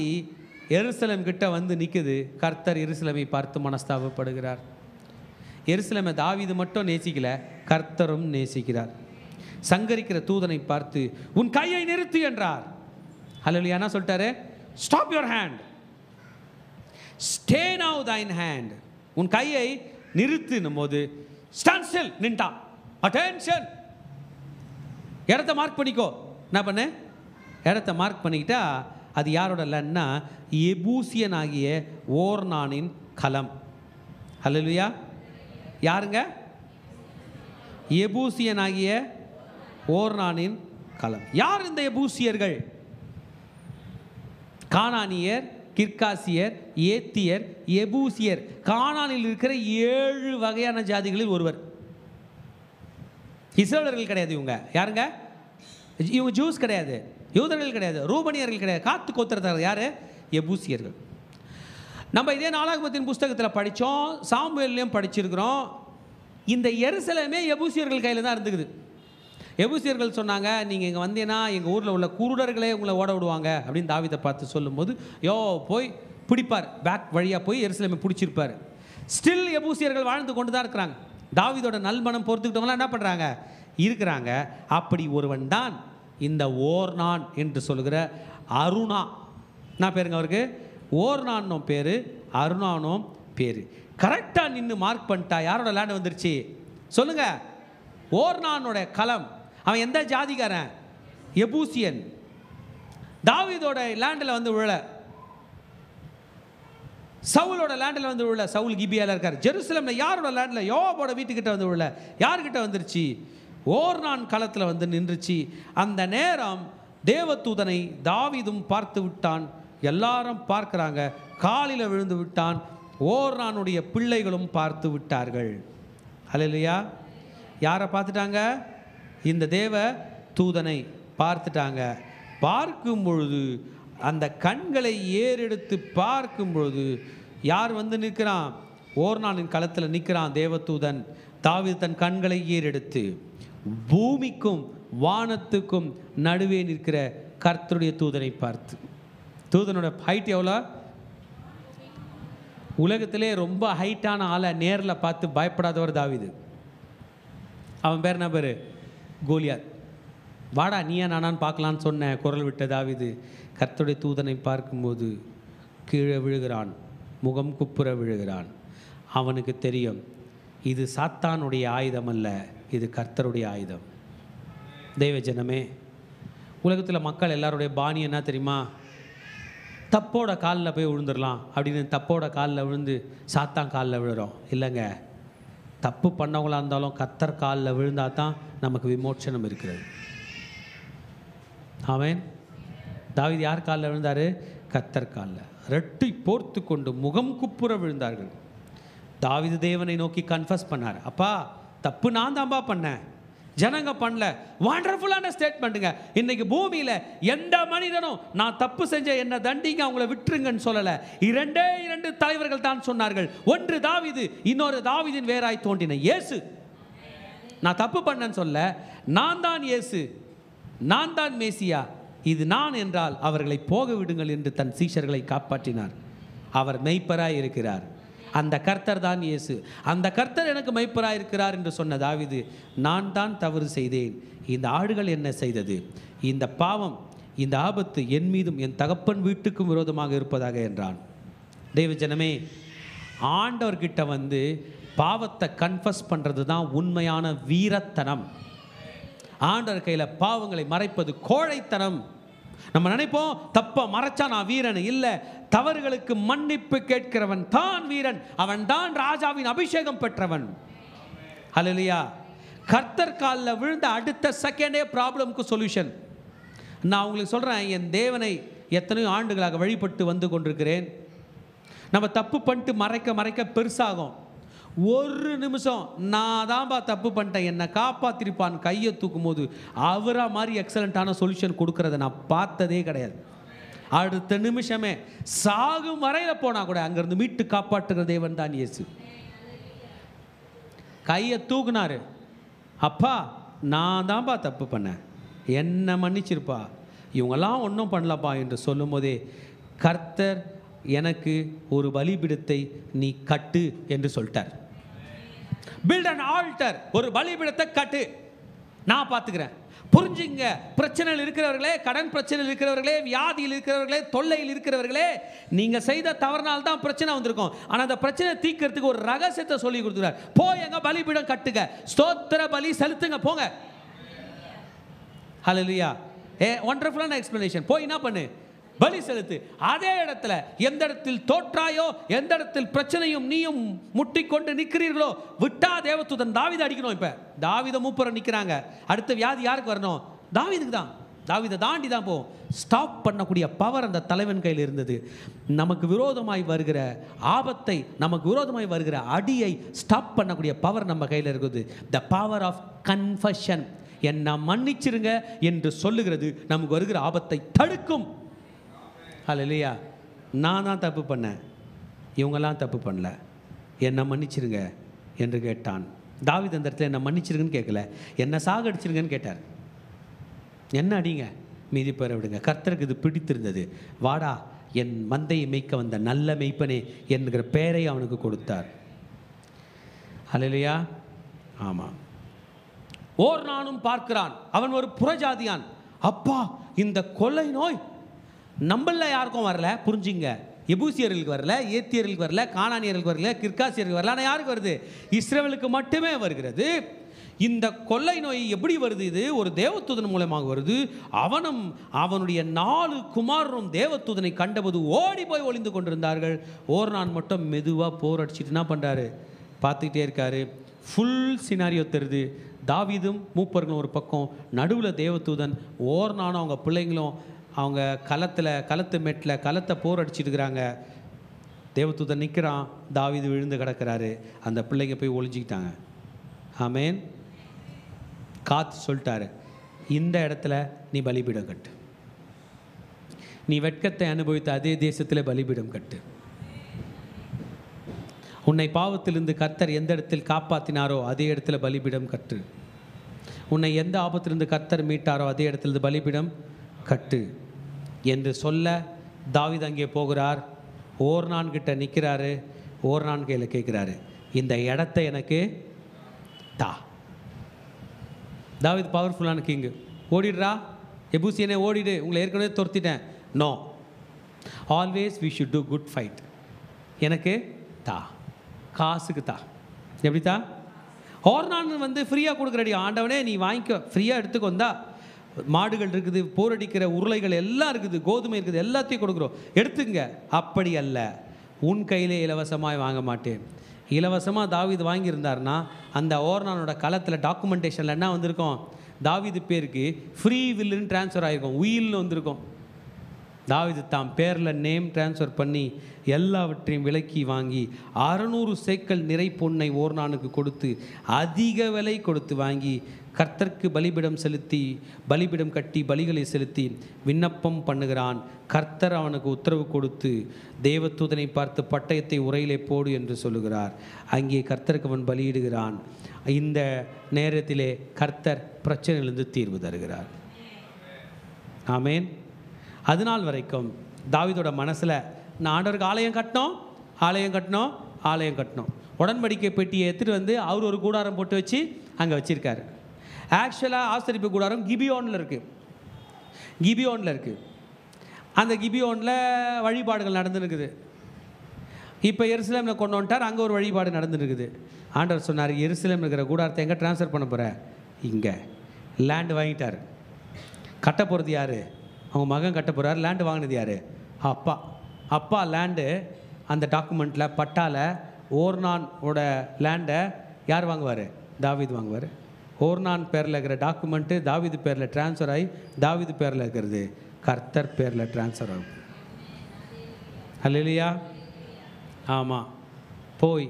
எருசலேம் கிட்ட வந்து நிற்குது. கர்த்தர் எருசலேமை பார்த்து மனஸ்தாபப்படுகிறார். எருசலேமை தாவீது மட்டும் நேசிக்கல, கர்த்தரும் நேசிக்கிறார். சங்கரிக்கிற தூதனை பார்த்து உன் கையை நிறுத்து என்றார். அல்லேலூயா. என்ன சொல்லிட்டாரு? Stop your hand, stay now thine hand. உன் கையை நிறுத்துனும் போது ஸ்டாண்ட் ஸ்டில், நின்ட்டா. அட்டென்ஷன். இடத்த மார்க் பண்ணிக்கோ. என்ன பண்ணு? இடத்த மார்க் பண்ணிக்கிட்டா அது யாரோட லன்னா? எபூசியன் ஆகிய ஓர்னானின் களம். அல்லேலூயா. யாருங்க? எபூசியன் ஆகிய ஓர்னானின் களம். யார் இந்த எபூசியர்கள்? கானானியர், கிர்காசியர், ஏத்தியர், எபூசியர். கானானில் இருக்கிற 7 வகையான ஜாதிகளில் ஒருவர். இஸ்ரவேலர்கள் கிடையாது இவங்க. யாருங்க? இவங்க ஜூஸ் கிடையாது, யூதர்கள் கிடையாது, ரூபனியர்கள் கிடையாது. காத்து கோத்திரத்தார் யாரு? எபூசியர்கள். நம்ம இதே நாளாகமத்தின் புஸ்தகத்தில் படித்தோம், சாமுவேல்லையும் படிச்சிருக்கிறோம். இந்த எருசலேமே எபூசியர்கள் கையில் தான் இருந்துக்குது. எபூசியர்கள் சொன்னாங்க, நீங்கள் இங்கே வந்தீங்கன்னா எங்கள் ஊரில் உள்ள குருடர்களே உங்களை ஓட விடுவாங்க அப்படின்னு தாவீதை பார்த்து சொல்லும்போது போய் பிடிப்பார். பேக் வழியாக போய் எருசலேமை பிடிச்சிருப்பார். ஸ்டில் எபூசியர்கள் வாழ்ந்து கொண்டு தான் இருக்கிறாங்க. தாவீதோட நல்மனம் பொறுத்துக்கிட்டவங்களாம் என்ன பண்ணுறாங்க? இருக்கிறாங்க. அப்படி ஒருவன் தான் இந்த ஓர்னான் என்று சொல்கிற அருணா. என்ன பேருங்க அவருக்கு? ஓர்னானும் பேர், அருணானும் பேர். கரெக்டாக நின்று மார்க் பண்ணிட்டா யாரோட லேண்ட் வந்துருச்சு சொல்லுங்க? ஓர்னானோட களம். அவன் எந்த ஜாதிகாரன்? எபூசியன். தாவீதோட லேண்டில் வந்து விழ, சவுலோட லேண்டில் வந்து விழ. சவுல் கிபியால இருக்கார். ஜெருசலேமில் யாரோட லேண்டில்? யோவாபோட வீட்டுக்கிட்ட வந்து விழ. யார்கிட்ட வந்துருச்சு? ஓர்னான் களத்தில் வந்து நின்றுச்சு. அந்த நேரம் தேவதூதனை தாவீதும் பார்த்து விட்டான். எல்லாரும் பார்க்குறாங்க. காலில் விழுந்து விட்டான். ஓர்னானுடைய பிள்ளைகளும் பார்த்து விட்டார்கள். அல்லேலூயா. யாரை பார்த்துட்டாங்க? இந்த தேவ தூதனை பார்த்துட்டாங்க. பார்க்கும் பொழுது, அந்த கண்களை ஏறெடுத்து பார்க்கும் பொழுது யார் வந்து நிற்கிறான்? ஓர்னானின் களத்தில் நிற்கிறான் தேவதூதன். தாவீது தன் கண்களை ஏறெடுத்து பூமிக்கும் வானத்துக்கும் நடுவே நிற்கிற கர்த்தருடைய தூதனை பார்த்து. தூதனோட ஹைட் எவ்வளோ? உலகத்திலே ரொம்ப ஹைட்டான ஆளை நேரில் பார்த்து பயப்படாதவர் தாவீது. அவன் பேர் என்ன பேர்? கோலியாத். வாடா நீயா நானான்னு பார்க்கலான்னு சொன்ன குரல் விட்ட தாவீது கர்த்தருடைய தூதனை பார்க்கும்போது கீழே விழுகிறான், முகம் குப்புற விழுகிறான். அவனுக்கு தெரியும் இது சாத்தானுடைய ஆயுதம் அல்ல, இது கர்த்தருடைய ஆயுதம். தெய்வ ஜனமே, உலகத்தில் மக்கள் எல்லாருடைய பாணி என்ன தெரியுமா? தப்போட காலில் போய் விழுந்துடலாம் அப்படின்னு தப்போட காலில் விழுந்து சாத்தான் காலில் விழுறோம். இல்லைங்க, தப்பு பண்ணவங்களாக இருந்தாலும் கர்த்தர் காலில் விழுந்தால் தான் நமக்கு விமோச்சனம் இருக்கிறது. ஆமென். தாவீது யார் காலில் விழுந்தார்? கர்த்தர் காலில். ரெட்டி போர்த்து கொண்டு முகம் குப்புற விழுந்தார்கள். தாவீது தேவனை நோக்கி கன்ஃபஸ் பண்ணார். அப்பா, தப்பு நான் தான்பா பண்ணேன், ஜனங்க பண்ணல. வண்டர்ஃபுல்லான ஸ்டேட்மெண்ட்டுங்க. இன்னைக்கு பூமியில் எந்த மனிதனும் நான் தப்பு செஞ்ச என்ன தண்டிங்க, அவங்கள விட்டுருங்கன்னு சொல்லலை. இரண்டு தலைவர்கள் தான் சொன்னார்கள். ஒன்று தாவீது, இன்னொரு தாவீதின் வேறாய் தோன்றின இயேசு. நான் தப்பு பண்ணேன்னு சொல்ல, நான் தான் இயேசு, நான் தான் மேசியா, இது நான் என்றால் அவர்களை போக விடுங்கள் என்று தன் சீஷர்களை காப்பாற்றினார். அவர் மெய்ப்பராய் இருக்கிறார். அந்த கர்த்தர் தான் இயேசு. அந்த கர்த்தர் எனக்கு மெய்ப்பராய் இருக்கிறார் என்று சொன்ன தாவீது, நான் தான் தவறு செய்தேன், இந்த ஆடுகள் என்ன செய்தது, இந்த பாவம், இந்த ஆபத்து என் மீதும் என் தகப்பன் வீட்டுக்கும் விரோதமாக இருப்பதாக என்றான். தெய்வ ஜனமே, ஆண்டவர்கிட்ட வந்து பாவத்தை கன்ஃபஸ் பண்ணுறது தான் உண்மையான வீரத்தனம். ஆண்டவர் கையில் பாவங்களை மறைப்பது கோழைத்தனம். நம்ம நினைப்போம் தப்ப மறைச்சா நான் வீரன். இல்லை, தவறுகளுக்கு மன்னிப்பு கேட்கிறவன் தான் வீரன். அவன் தான் ராஜாவின் அபிஷேகம் பெற்றவன். ஹல்லேலூயா. கர்த்தர் காலில் விழுந்த அடுத்த செகண்டே ப்ராப்ளம்க்கு சொல்யூஷன். நான் உங்களுக்கு சொல்கிறேன், என் தேவனை எத்தனையோ ஆண்டுகளாக வழிபட்டு வந்து கொண்டிருக்கிறேன். நம்ம தப்பு பண்ணிட்டு மறைக்க பெருசாகும். ஒரு நிமிஷம் நான் தான்பா தப்பு பண்ணிட்டேன், என்னை காப்பாற்றிருப்பான் கையை தூக்கும் போது அவரா மாதிரி எக்ஸலண்ட்டான சொல்யூஷன் கொடுக்கறத நான் பார்த்ததே கிடையாது. அடுத்த நிமிஷமே சாகும் வரையில் போனால் கூட அங்கேருந்து மீட்டு காப்பாற்றுகிற தேவன் தான் இயேசு. கையை தூக்குனாரு. அப்பா, நான் தான்பா தப்பு பண்ணேன், என்ன மன்னிச்சிருப்பா, இவங்கெல்லாம் ஒன்றும் பண்ணலப்பா என்று சொல்லும் போதே கர்த்தர் எனக்கு ஒரு பலிபீடத்தை நீ கட்டு என்று சொல்லிட்டார். பில்ட் அன் ஆல்டர், ஒரு பலிபீடத்தை கட்டு, நான் பார்த்துக்கிறேன். புரிஞ்சுங்க, பிரச்சனையில் இருக்கிறவர்களே, கடன் பிரச்சனையில் இருக்கிறவர்களே, வியாதியில் இருக்கிறவர்களே, தொல்லையில் இருக்கிறவர்களே, நீங்கள் செய்த தவறுனால் தான் பிரச்சனை வந்திருக்கும். ஆனால் அந்த பிரச்சனை தீர்க்கிறதுக்கு ஒரு ரகசியத்தை சொல்லி கொடுத்துறார். போய் எங்க பலிபீடம் கட்டுங்க, ஸ்தோத்திர பலி செலுத்துங்க, போங்க. ஹல்லேலூயா. வண்டர்ஃபுல்லான எக்ஸ்பிளனேஷன். போய் என்ன பண்ணு, பலி செலுத்து. அதே இடத்துல எந்த இடத்தில் தோற்றாயோ, எந்த இடத்தில் பிரச்சனையும் நீயும் முட்டிக்கொண்டு நிற்கிறீர்களோ, விட்டா தேவதூதன் தாவீதை அடிக்கணும். இப்ப தாவீதை மூப்பரை நிற்கிறாங்க. அடுத்த வியாதி யாருக்கு வரணும்? தாவீதுக்கு தான். தாவீதை தாண்டி தான் போகும். ஸ்டாப் பண்ணக்கூடிய பவர் அந்த தலைவன் கையில் இருந்தது. நமக்கு விரோதமாய் வருகிற ஆபத்தை, நமக்கு விரோதமாய் வருகிற அடியை ஸ்டாப் பண்ணக்கூடிய பவர் நம்ம கையில் இருக்குது. The power of confession. என்ன மன்னிச்சிருங்க என்று சொல்லுகிறது நமக்கு வருகிற ஆபத்தை தடுக்கும். ஹல்லேலூயா. நான் தான் தப்பு பண்ணேன், இவங்கெல்லாம் தப்பு பண்ணல, என்னை மன்னிச்சிருங்க என்று கேட்டான். தாவீது அந்த இடத்துல என்னை மன்னிச்சிருங்கன்னு கேட்கல, என்னை சாகடிச்சிருங்கன்னு கேட்டார். என்ன அடிங்க, மீதி பேரை விடுங்க, கர்த்தருக்கு இது பிடித்திருந்தது. வாடா, என் மந்தையை மேய்க்க வந்த நல்ல மேய்ப்பனே என்கிற பெயரை அவனுக்கு கொடுத்தார். ஹல்லேலூயா. ஆமாம். ஓர்னானும் பார்க்கிறான், அவன் ஒரு புறஜாதியான். அப்பா, இந்த கொள்ளை நோய் நம்மள யாருக்கும் வரல. புரிஞ்சுங்க, எபூசியர்களுக்கு வரல, ஏத்தியர்களுக்கு வரல, கானானியர்களுக்கு வரல, கிர்காசியர்களுக்கு வரல. ஆனால் யாருக்கு வருது? இஸ்ரவேலுக்கு மட்டுமே வருகிறது. இந்த கொள்ளை நோய் எப்படி வருது? இது ஒரு தேவதூதன் மூலமாக வருது. அவனும் அவனுடைய 4 குமாரரும் தேவதூதனை கண்டபோது ஓடி போய் ஒளிந்து கொண்டிருந்தார்கள். ஓர்னான் மட்டும் மெதுவாக போர் அடிச்சுட்டு என்ன பண்ணுறாரு? பார்த்துக்கிட்டே இருக்காரு. ஃபுல் சினாரியோ தெரியுது. தாவீதும் மூப்பர்களும் ஒரு பக்கம், நடுவில் தேவதூதன், ஓர்னானும் அவங்க பிள்ளைங்களும் அவங்க களத்து மேட்டில் களத்தை போர் அடிச்சுட்டு இருக்கிறாங்க. தேவதூதன் நிற்கிறான், தாவீது விழுந்து கிடக்கிறாரு. அந்த பிள்ளைங்க போய் ஒளிஞ்சிக்கிட்டாங்க. ஆமேன். காத்து சொல்லிட்டாரு, இந்த இடத்துல நீ பலிபீடம் கட்டு, நீ வெட்கத்தை அனுபவித்த அதே தேசத்தில் பலிபீடம் கட்டு. உன்னை பாவத்திலிருந்து கர்த்தர் எந்த இடத்தில் காப்பாற்றினாரோ அதே இடத்துல பலிபீடம் கட்டு. உன்னை எந்த ஆபத்திலிருந்து கர்த்தர் மீட்டாரோ அதே இடத்துல பலிபீடம் கட்டு என்று சொல்ல தாவீது அங்கே போகிறார். ஓர்னான் கிட்ட நிற்கிறாரு. ஓர்னான் கையில் கேட்குறாரு, இந்த இடத்த எனக்கு தா. தாவீது பவர்ஃபுல்லான கிங்கு. ஓடிடுறா எபூசியனே, ஓடிடு, உங்களை ஏற்கனவே துரத்திட்டேன். No, always we should do good fight. எனக்கு தா, காசுக்கு தா. எப்படி தா? ஓர்னான் வந்து ஃப்ரீயாக கொடுக்குறடி. ஆண்டவனே நீ வாங்கிக்கோ, ஃப்ரீயாக எடுத்துக்கோ, வந்தா மாடுகள் இருக்குது, போரடிக்கிற உருளைகள் எல்லாம் இருக்குது, கோதுமை இருக்குது, எல்லாத்தையும் கொடுக்குறோம், எடுத்துங்க. அப்படி அல்ல, உன் கையிலே இலவசமாய் வாங்க மாட்டேன். இலவசமாக தாவீது வாங்கியிருந்தார்னா அந்த ஓர்னானோட களத்தில் டாக்குமெண்டேஷனில் என்ன வந்திருக்கும்? தாவீது பேருக்கு ஃப்ரீ வில்லுன்னு ட்ரான்ஸ்ஃபர் ஆகிருக்கும், உயில்னு வந்திருக்கும். தாவீது தாம் பேரில் நேம் ட்ரான்ஸ்ஃபர் பண்ணி எல்லாவற்றையும் விலைக்கு வாங்கி 600 சேக்கல் நிறை பொன்னை ஓர்னானுக்கு கொடுத்து அதிக விலை கொடுத்து வாங்கி கர்த்தருக்கு பலிபீடம் கட்டி பலிகளை செலுத்தி விண்ணப்பம் பண்ணுகிறான். கர்த்தர் அவனுக்கு உத்தரவு கொடுத்து தேவதூதனை பார்த்து பட்டயத்தை உரையிலே போடு என்று சொல்லுகிறார். அங்கே கர்த்தருக்கு அவன் பலியிடுகிறான். இந்த நேரத்திலே கர்த்தர் பிரச்சனையிலிருந்து தீர்வு தருகிறார். ஆமேன். அதுநாள் வரைக்கும் தாவீதோட மனசில் நான் ஆண்டவருக்கு ஆலயம் கட்டணும். உடன்படிக்கை பெட்டியை எடுத்துகிட்டு வந்து அவர் ஒரு கூடாரம் போட்டு வச்சு அங்கே வச்சுருக்காரு. ஆக்சுவலாக ஆசரிப்பு கூடாரம் கிபியோனில் இருக்குது. அந்த கிபியோனில் வழிபாடுகள் நடந்துருக்குது. இப்போ எருசலேமில் கொண்டு வந்துட்டார், அங்கே ஒரு வழிபாடு நடந்துருக்குது. ஆண்டவர் சொன்னார், எருசலேமில் இருக்கிற கூடாரத்தை எங்கே ட்ரான்ஸ்ஃபர் பண்ண போகிற? இங்கே. லேண்டு வாங்கிட்டார். கட்ட போகிறது யார்? அவங்க மகன் கட்ட போகிறார். லேண்டு வாங்கினது யார்? அப்பா லேண்டு அந்த டாக்குமெண்ட்டில் பட்டால ஓர்னானோட லேண்டை யார் வாங்குவார்? தாவீது வாங்குவார். ஓர்னான் பேரில் இருக்கிற டாக்குமெண்ட்டு தாவீது பேரில் ட்ரான்ஸ்ஃபர் ஆகி தாவீது பேரில் இருக்கிறது கர்த்தர் பேரில் ட்ரான்ஸ்ஃபர் ஆகும். அல்லேலூயா. ஆமாம். போய்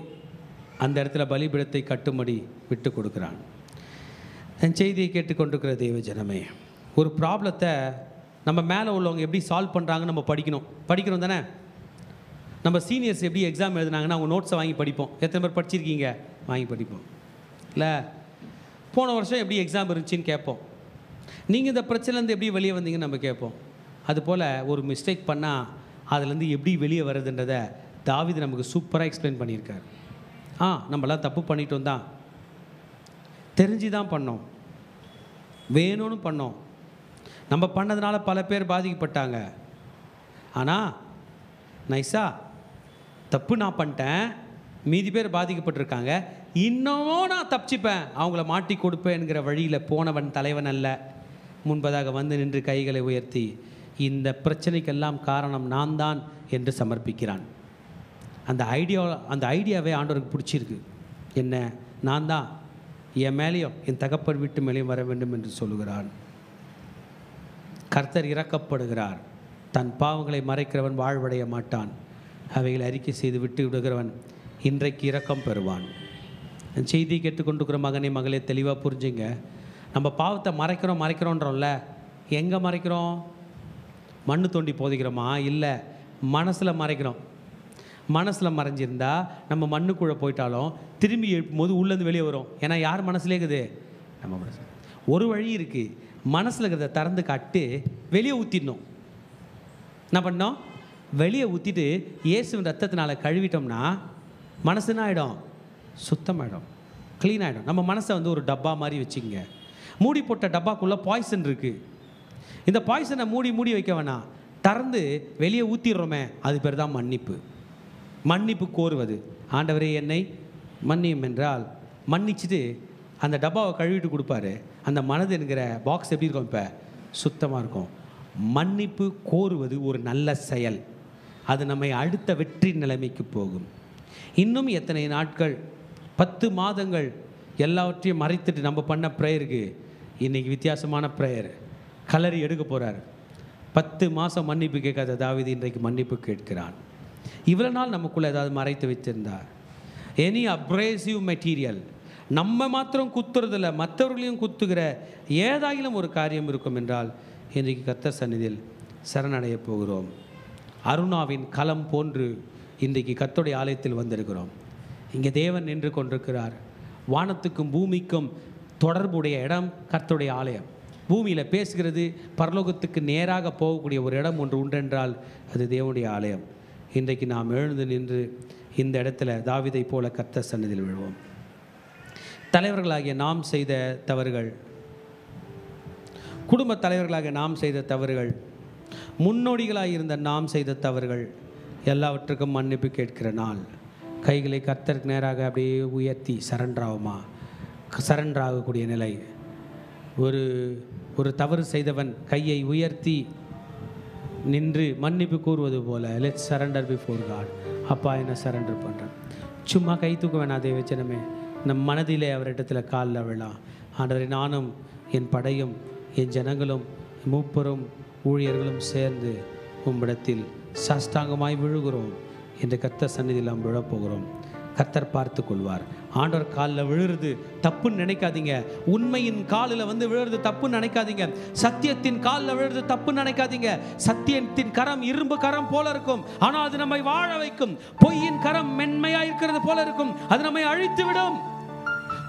அந்த இடத்துல பலிபீடத்தை கட்டும்படி விட்டு கொடுக்குறான். என் செய்தியை கேட்டுக்கொண்டிருக்கிற தேவ ஜனமே, ஒரு ப்ராப்ளத்தை நம்ம மேலே உள்ளவங்க எப்படி சால்வ் பண்ணுறாங்கன்னு நம்ம படிக்கிறோம் தானே. நம்ம சீனியர்ஸ் எப்படி எக்ஸாம் எழுதுனாங்கன்னா அவங்க நோட்ஸை வாங்கி படிப்போம். எத்தனை பேர் படிச்சிருக்கீங்க? வாங்கி படிப்போம். இல்லை, போன வருஷம் எப்படி எக்ஸாம் இருந்துச்சின்னு கேட்போம். நீங்கள் இந்த பிரச்சனைலேருந்து எப்படி வெளியே வந்தீங்கன்னு நம்ம கேட்போம். அதுபோல் ஒரு மிஸ்டேக் பண்ணால் அதுலேருந்து எப்படி வெளியே வருதுன்றதை தாவீது நமக்கு சூப்பராக எக்ஸ்பிளைன் பண்ணியிருக்கார். நம்மளாம் தப்பு பண்ணிட்டோம் தான், தெரிஞ்சு தான் பண்ணோம், வேணும்னு பண்ணோம். நம்ம பண்ணதுனால பல பேர் பாதிக்கப்பட்டாங்க. ஆனால் நைஸா தப்பு நான் பண்ணிட்டேன், மீதி பேர் பாதிக்கப்பட்டிருக்காங்க, இன்னமும் நான் தப்பிச்சுப்பேன், அவங்கள மாட்டி கொடுப்பேன்ங்கிற வழியில் போனவன் தலைவன் அல்ல. முன்பதாக வந்து நின்று கைகளை உயர்த்தி இந்த பிரச்சனைக்கெல்லாம் காரணம் நான் தான் என்று சமர்ப்பிக்கிறான். அந்த ஐடியாவே ஆண்டவருக்கு பிடிச்சிருக்கு. என்ன? நான் தான், என் மேலேயும் என் தகப்பன் வீட்டு மேலேயும் வர வேண்டும் என்று சொல்லுகிறான். கர்த்தர் இரக்கப்படுகிறார். தன் பாவங்களை மறைக்கிறவன் வாழ்வடைய மாட்டான், அவைகளை அறிக்கை செய்து விட்டு விடுகிறவன் இன்றைக்கு இரக்கம் பெறுவான். செய்தி கேட்டுக்கொண்டிருக்கிற மகனே மகளே, தெளிவாக புரிஞ்சுங்க. நம்ம பாவத்தை மறைக்கிறோன்றோம்ல, எங்கே மறைக்கிறோம்? மண்ணு தோண்டி போதிக்கிறோமா? இல்லை, மனசில் மறைக்கிறோம். மனசில் மறைஞ்சிருந்தா நம்ம மண்ணுக்குள்ளே போயிட்டாலும் திரும்பி எழுப்பும்போது உள்ளேருந்து வெளியே வரும். ஏன்னா யார் மனசுலே இருக்குது? நம்ம மனசு. ஒரு வழி இருக்குது, மனசில் இருக்கிறத திறந்து காட்டு வெளியே ஊற்றிடணும். என்ன பண்ணோம்? வெளியே ஊற்றிட்டு இயேசுவின் ரத்தத்தினால கழுவிட்டோம்னா மனசுன்னு ஆகிடும், சுத்தமாகிடும், க்ளீன் ஆகிடும். நம்ம மனசை வந்து ஒரு டப்பா மாதிரி வச்சுக்கங்க. மூடி போட்ட டப்பாக்குள்ளே பாய்சன் இருக்குது. இந்த பாய்சனை மூடி வைக்க வேணாம், திறந்து வெளியே ஊற்றிடுறோமே, அது பேர் தான் மன்னிப்பு. மன்னிப்பு கோருவது. ஆண்டவரே என்னை மன்னியும் என்றால் மன்னிச்சுட்டு அந்த டப்பாவை கழுவிட்டு கொடுப்பாரு. அந்த மனது என்கிற பாக்ஸ் எப்படி இருக்கும்? இப்போ சுத்தமாக இருக்கும். மன்னிப்பு கோருவது ஒரு நல்ல செயல். அது நம்மை அடுத்த வெற்றி நிலைமைக்கு போகும். இன்னும் எத்தனை நாட்கள், 10 மாதங்கள் எல்லாவற்றையும் மறைத்துட்டு நம்ம பண்ண ப்ரேயருக்கு இன்றைக்கி வித்தியாசமான ப்ரேயர் கலரி எடுக்க போகிறார். 10 மாதம் மன்னிப்பு கேட்காத தாவீது இன்றைக்கு மன்னிப்பு கேட்கிறான். இவ்வளோ நாள் நமக்குள்ளே ஏதாவது மறைத்து வச்சிருந்தார். எனி அப்ரேசிவ் மெட்டீரியல், நம்ம மாத்திரம் குத்துறதில்ல, மற்றவர்களையும் குத்துகிற ஏதாயிலும் ஒரு காரியம் இருக்கும் என்றால் இன்றைக்கு கர்த்தர் சந்நிதியில் சரணடைய போகிறோம். அருணாவின் களம் போன்று இன்றைக்கு கர்த்தருடைய ஆலயத்தில் வந்திருக்கிறோம். இங்கே தேவன் நின்று கொண்டிருக்கிறார். வானத்துக்கும் பூமிக்கும் தொடர்புடைய இடம் கர்த்தருடைய ஆலயம். பூமியில் பேசுகிறது, பரலோகத்துக்கு நேராக போகக்கூடிய ஒரு இடம் ஒன்று உண்டென்றால் அது தேவனுடைய ஆலயம். இன்றைக்கு நாம் எழுந்து நின்று இந்த இடத்துல தாவீதை போல கர்த்தர் சந்நிதியில் விழுவோம். தலைவர்களாகிய நாம் செய்த தவறுகள், குடும்ப தலைவர்களாகிய நாம் செய்த தவறுகள், முன்னோடிகளாக இருந்த நாம் செய்த தவறுகள் எல்லாவற்றுக்கும் மன்னிப்பு கேட்கிற நாள். கைகளை கர்த்தருக்கு நேராக அப்படியே உயர்த்தி சரண்டராகக்கூடிய நிலை. ஒரு ஒரு தவறு செய்தவன் கையை உயர்த்தி நின்று மன்னிப்பு கூறுவது போல லெட்ஸ் சரண்டர் பிஃபோர் காட். அப்பா என்ன சரண்டர் பண்ணுறேன். சும்மா கை தூக்க வேணாம் தேவச்சனமே, நம் மனதிலே அவரிடத்தில் காலில் விழலாம். ஆண்டவரே, நானும் என் படையும் என் ஜனங்களும் மூப்பரும் ஊழியர்களும் சேர்ந்து உம்மிடத்தில் சாஷ்டாங்கமாய் விழுகிறோம் என்று கர்த்தர் சந்நிதியில் நாம் விழப்போகிறோம். கர்த்தர் பார்த்து கொள்வார். ஆண்டவர் காலில் விழுறது தப்புன்னு நினைக்காதீங்க. உண்மையின் காலில் வந்து விழுறது தப்புன்னு நினைக்காதீங்க. சத்தியத்தின் காலில் விழுறது தப்புன்னு நினைக்காதீங்க. சத்தியத்தின் கரம் இரும்பு கரம் போல இருக்கும், ஆனால் அது நம்மை வாழ வைக்கும். பொய்யின் கரம் மென்மையாக இருக்கிறது போல இருக்கும், அது நம்மை அழித்து விடும்.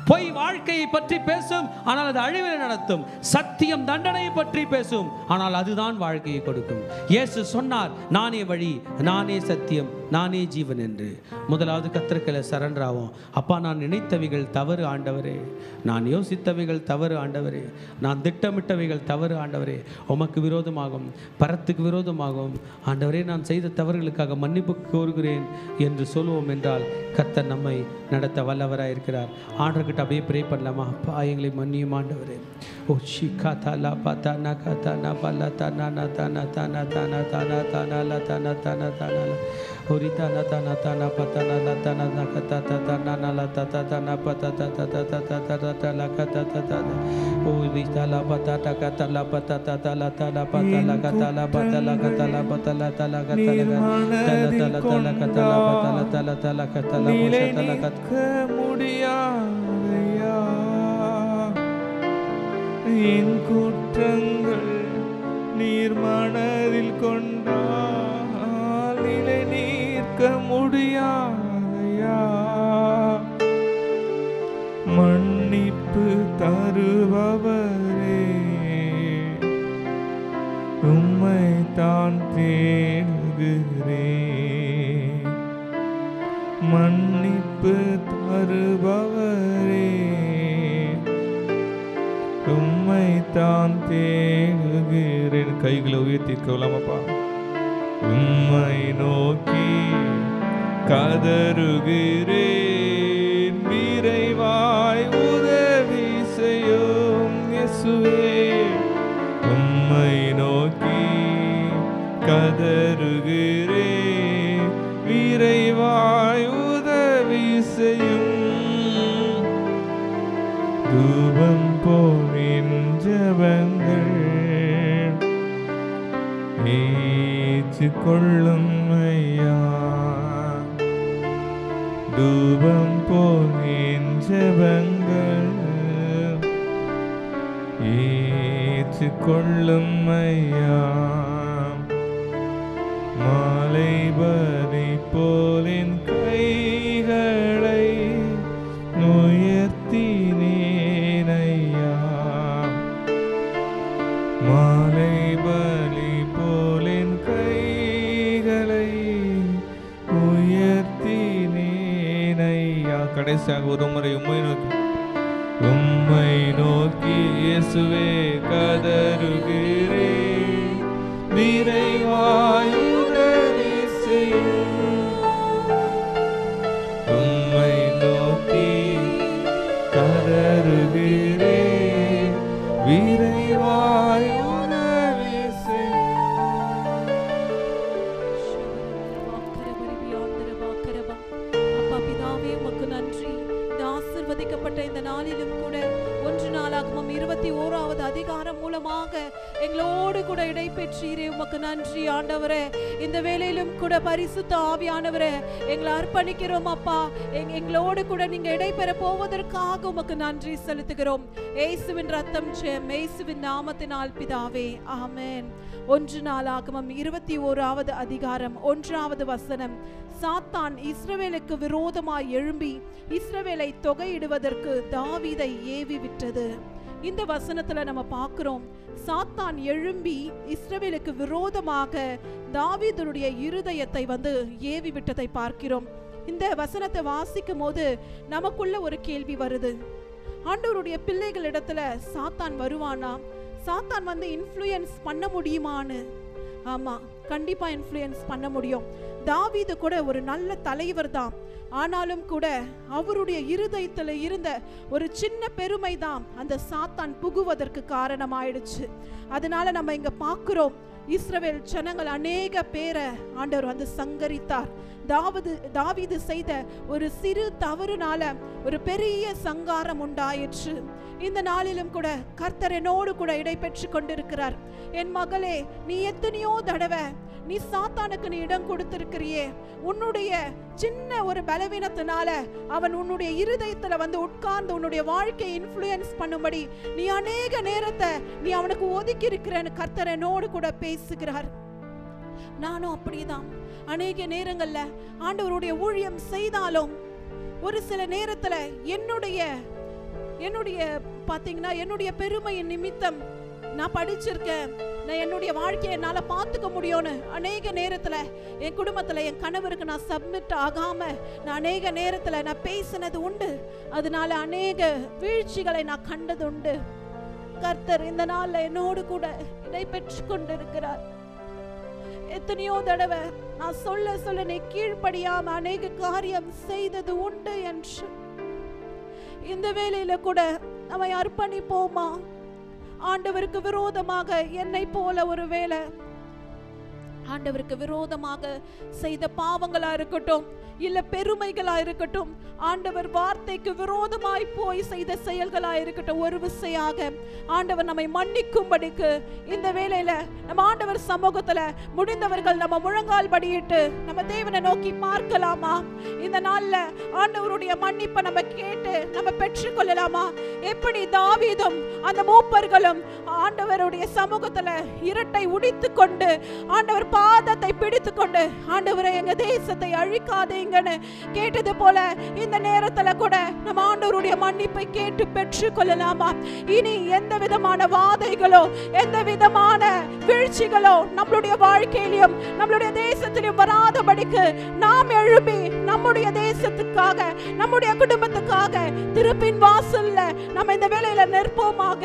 பொய் வாழ்க்கையை பற்றி பேசும், ஆனால் அது அழிவை நடத்தும். சத்தியம் தண்டனையை பற்றி பேசும், ஆனால் அதுதான் வாழ்க்கையை கொடுக்கும். இயேசு சொன்னார், நானே வழி, நானே சத்தியம், நானே ஜீவன் என்று. முதலாவது கர்த்தருக்குள்ள சரண்டர் ஆகும். அப்பா, நான் நினைத்தவைகள் தவறு ஆண்டவரே, நான் யோசித்தவைகள் தவறு ஆண்டவரே, நான் திட்டமிட்டவைகள் தவறு ஆண்டவரே, உமக்கு விரோதமாகும், பரத்துக்கு விரோதமாகும் ஆண்டவரே, நான் செய்த தவறுகளுக்காக மன்னிப்பு கோருகிறேன் என்று சொல்லுவோம் என்றால் கர்த்தர் நம்மை நடத்த வல்லவராக இருக்கிறார். ஆண்டவர்கிட்ட அப்படியே ப்ரே பண்ணலாமா? அப்பா, எங்களை மன்னியும் ஆண்டவரே. ஓ ஷிகா தாலா பாத்தா நா காத்தா நா பல்லா தானா நா தானா தானா தானா தானா தானா லா தானா தானா தானா ஓரி தானா தானா தானா பத்தா நா தானா நா கத்தா தானா நா லா தாத்தா தானா பத்தா தாத்தா தாத்தா தாத்தா தாலா கத்தா தாத்தா ஓரி தாலா பத்தா டா கத்தா லா பத்தா தாத்தா லா தாலா பத்தா லா கத்தா லா பத்தா லா கத்தா லா பத்தா லா தாலா கத்தா லா தாலா தாலா கத்தா லா பத்தா லா தாலா தாலா கத்தா லா போஷா தாலா கத்தா முடியாதையா என் குற்றங்கள் நீர் மனதில் கொண்டால் நிலை நீர்க்க முடியாதையா. மன்னிப்பு தருபவரே, உம்மை தான் தேடுகிறேன். மன்னிப்பு தருபவரே, உம்மை தான் தேடுகிறேன். கைகளை உயர்த்தி கொள்ளாமப்பா. உம்மை நோக்கி கதறுகிறேன், விரைவாய் உதவி செய்யும் இயேசுவே. உம்மை நோக்கி கதறுகிறேன், விரைவாய் உதவி செய்யும். தூபம் போலின் ஜெபங்கள் ஏற்றுக்கொள்ளும் ஐயா. தூபம் போலின் ஜெபங்கள் ஏற்றுக்கொள்ளும் ஐயா. மாலை பலி போலின் கைகளை உயர்த்தினேன் ஐயா. மாலை பலி போலின் கைகளை உயர்த்தினேன் ஐயா. கடைசியாக ஒரு முறை உம்மை நோக்கி இயேசுவே கதறுகிறேன், விரைவாய் உதவி செய்யும். உம்மை நோக்கி கதறுகிறேன், விரைவாய் உதவி செய்யும். அப்பா பிதாவே, உமக்கு நன்றி. இந்த ஆசீர்வதிக்கப்பட்ட இந்த நாளிலும் கூட 1 நாளாகமம் 21வது அதிகாரம் மூலமாக எங்களோடு கூட இடைபெற்றீரே, உமக்கு நன்றி ஆண்டவரே. இந்த வேளையிலும் கூட பரிசுத்த ஆவியானவரே, எங்களை அர்ப்பணிக்கிறோம் அப்பா. எங்களோடு கூட நீங்க இடைபெற போவதற்காக உமக்கு நன்றி செலுத்துகிறோம். இயேசுவின் ரத்தம் ஜெயம், இயேசுவின் நாமத்தினால் பிதாவே, ஆமென். 1 நாளாகமம் 21வது அதிகாரம் 1வது வசனம். சாத்தான் இஸ்ரவேலுக்கு விரோதமாய் எழும்பி இஸ்ரவேலை தொகையிடுவதற்கு தாவீதை ஏவி விட்டது. இந்த வசனத்துல நம்ம பார்க்கிறோம், சாத்தான் எழும்பி இஸ்ரவேலுக்கு விரோதமாக தாவீதுடைய இருதயத்தை ஏவி விட்டதை பார்க்கிறோம். இந்த வசனத்தை வாசிக்கும் போது நமக்குள்ள ஒரு கேள்வி வருது. ஆண்டவருடைய பிள்ளைகளிடத்துல சாத்தான் வருவானா? சாத்தான் இன்ஃப்ளூயன்ஸ் பண்ண முடியுமான்னு? ஆமா, கண்டிப்பா இன்ஃப்ளூயன்ஸ் பண்ண முடியும். தாவீது கூட ஒரு நல்ல தலைவர் தான். ஆனாலும் கூட அவருடைய இருதயத்தில் இருந்த ஒரு சின்ன பெருமை தான் அந்த சாத்தான் புகுவதற்கு காரணமாயிடுச்சு. அதனால நம்ம இங்க பார்க்கிறோம், இஸ்ரவேல் ஜனங்கள் அநேக பேரை ஆண்டவர் வந்து சங்கரித்தார். தாவீது செய்த ஒரு சிறு தவறுனால ஒரு பெரிய சங்காரம் உண்டாயிற்று. இந்த நாளிலும் கூட கர்த்தர் என்னோடு கூட இடைபெற்று கொண்டிருக்கிறார். என் மகளே, நீ எத்தனையோ தடவை நீ சாத்தானுக்கு நீ இடம் கொடுத்திருக்கிறியே. உன்னுடைய சின்ன ஒரு பலவீனத்தினால அவன் உன்னுடைய இருதயத்துல வந்து உட்கார்ந்து உன்னுடைய வாழ்க்கையை இன்ஃப்ளூயன்ஸ் பண்ணும்படி நீ அநேக நேரத்தை நீ அவனுக்கு ஒதுக்கி இருக்கிறன்னு கர்த்தர் என்னோடு கூட பேசுகிறார். நானும் அப்படிதான் அநேக நேரங்கள்ல ஆண்டவருடைய ஊழியம் செய்தாலும் ஒரு சில நேரத்துல என்னுடைய பாத்தீங்கன்னா என்னுடைய பெருமையின் நிமித்தம் நான் படிச்சிருக்கேன், நான் என்னுடைய வாழ்க்கையை என்னால பார்த்துக்க முடியும்னு அநேக நேரத்துல என் குடும்பத்துல என் கணவருக்கு நான் சப்மிட் ஆகாம நான் அநேக நேரத்துல நான் பேசினது உண்டு. அதனால அநேக வீழ்ச்சிகளை நான் கண்டது உண்டு. கர்த்தர் இந்த நாள்ல என்னோடு கூட இடைபெற்று கொண்டிருக்கிறார். எத்தனையோ தடவை நான் சொல்ல நீ கீழ்ப்படியாம அநேக காரியம் செய்தது உண்டு என்று. இந்த வேளையில கூட நம்ம அர்ப்பணிப்போமா? ஆண்டவருக்கு விரோதமாக என்னை போல ஒரு வேளை ஆண்டவருக்கு விரோதமாக செய்த பாவங்களா இருக்கட்டும், இல்ல பெருமைகளா இருக்கட்டும், ஆண்டவர் வார்த்தைக்கு விரோதமாய் போய் செய்த செயல்களா இருக்கட்டும், ஒரு விசையாக ஆண்டவர் நம்மை மன்னிக்கும்படிக்கு இந்த வேளையில நம்ம ஆண்டவர் சமூகத்துல முடிந்தவர்கள் நம்ம முழங்கால் படியிட்டு நம்ம தேவனை நோக்கி பார்க்கலாமா? இந்த நாள்ல ஆண்டவருடைய மன்னிப்பை நம்ம கேட்டு நம்ம பெற்றுக்கொள்ளலாமா? எப்படி தாவீதும் அந்த மூப்பர்களும் ஆண்டவருடைய சமூகத்துல இரட்டை உடித்து கொண்டு ஆண்டவர் பாதத்தை பிடித்து கொண்டு ஆண்டவரை எங்க தேசத்தை அழிக்காதீங்கன்னு கேட்டது போல இந்த நேரத்துல கூட நம்ம ஆண்டவருடைய மன்னிப்பை கேட்டு பெற்று கொள்ளலாமா? இனி எந்த விதமான வாதைகளோ எந்த விதமான வீழ்ச்சிகளோ நம்மளுடைய வாழ்க்கையிலும் நம்மளுடைய தேசத்திலும் வராதபடிக்கு நாம் எழுப்பி நம்முடைய தேசத்துக்காக நம்முடைய குடும்பத்துக்காக திருப்பின் வாசல்ல நம்ம இந்த வேளையில நிற்போமாக.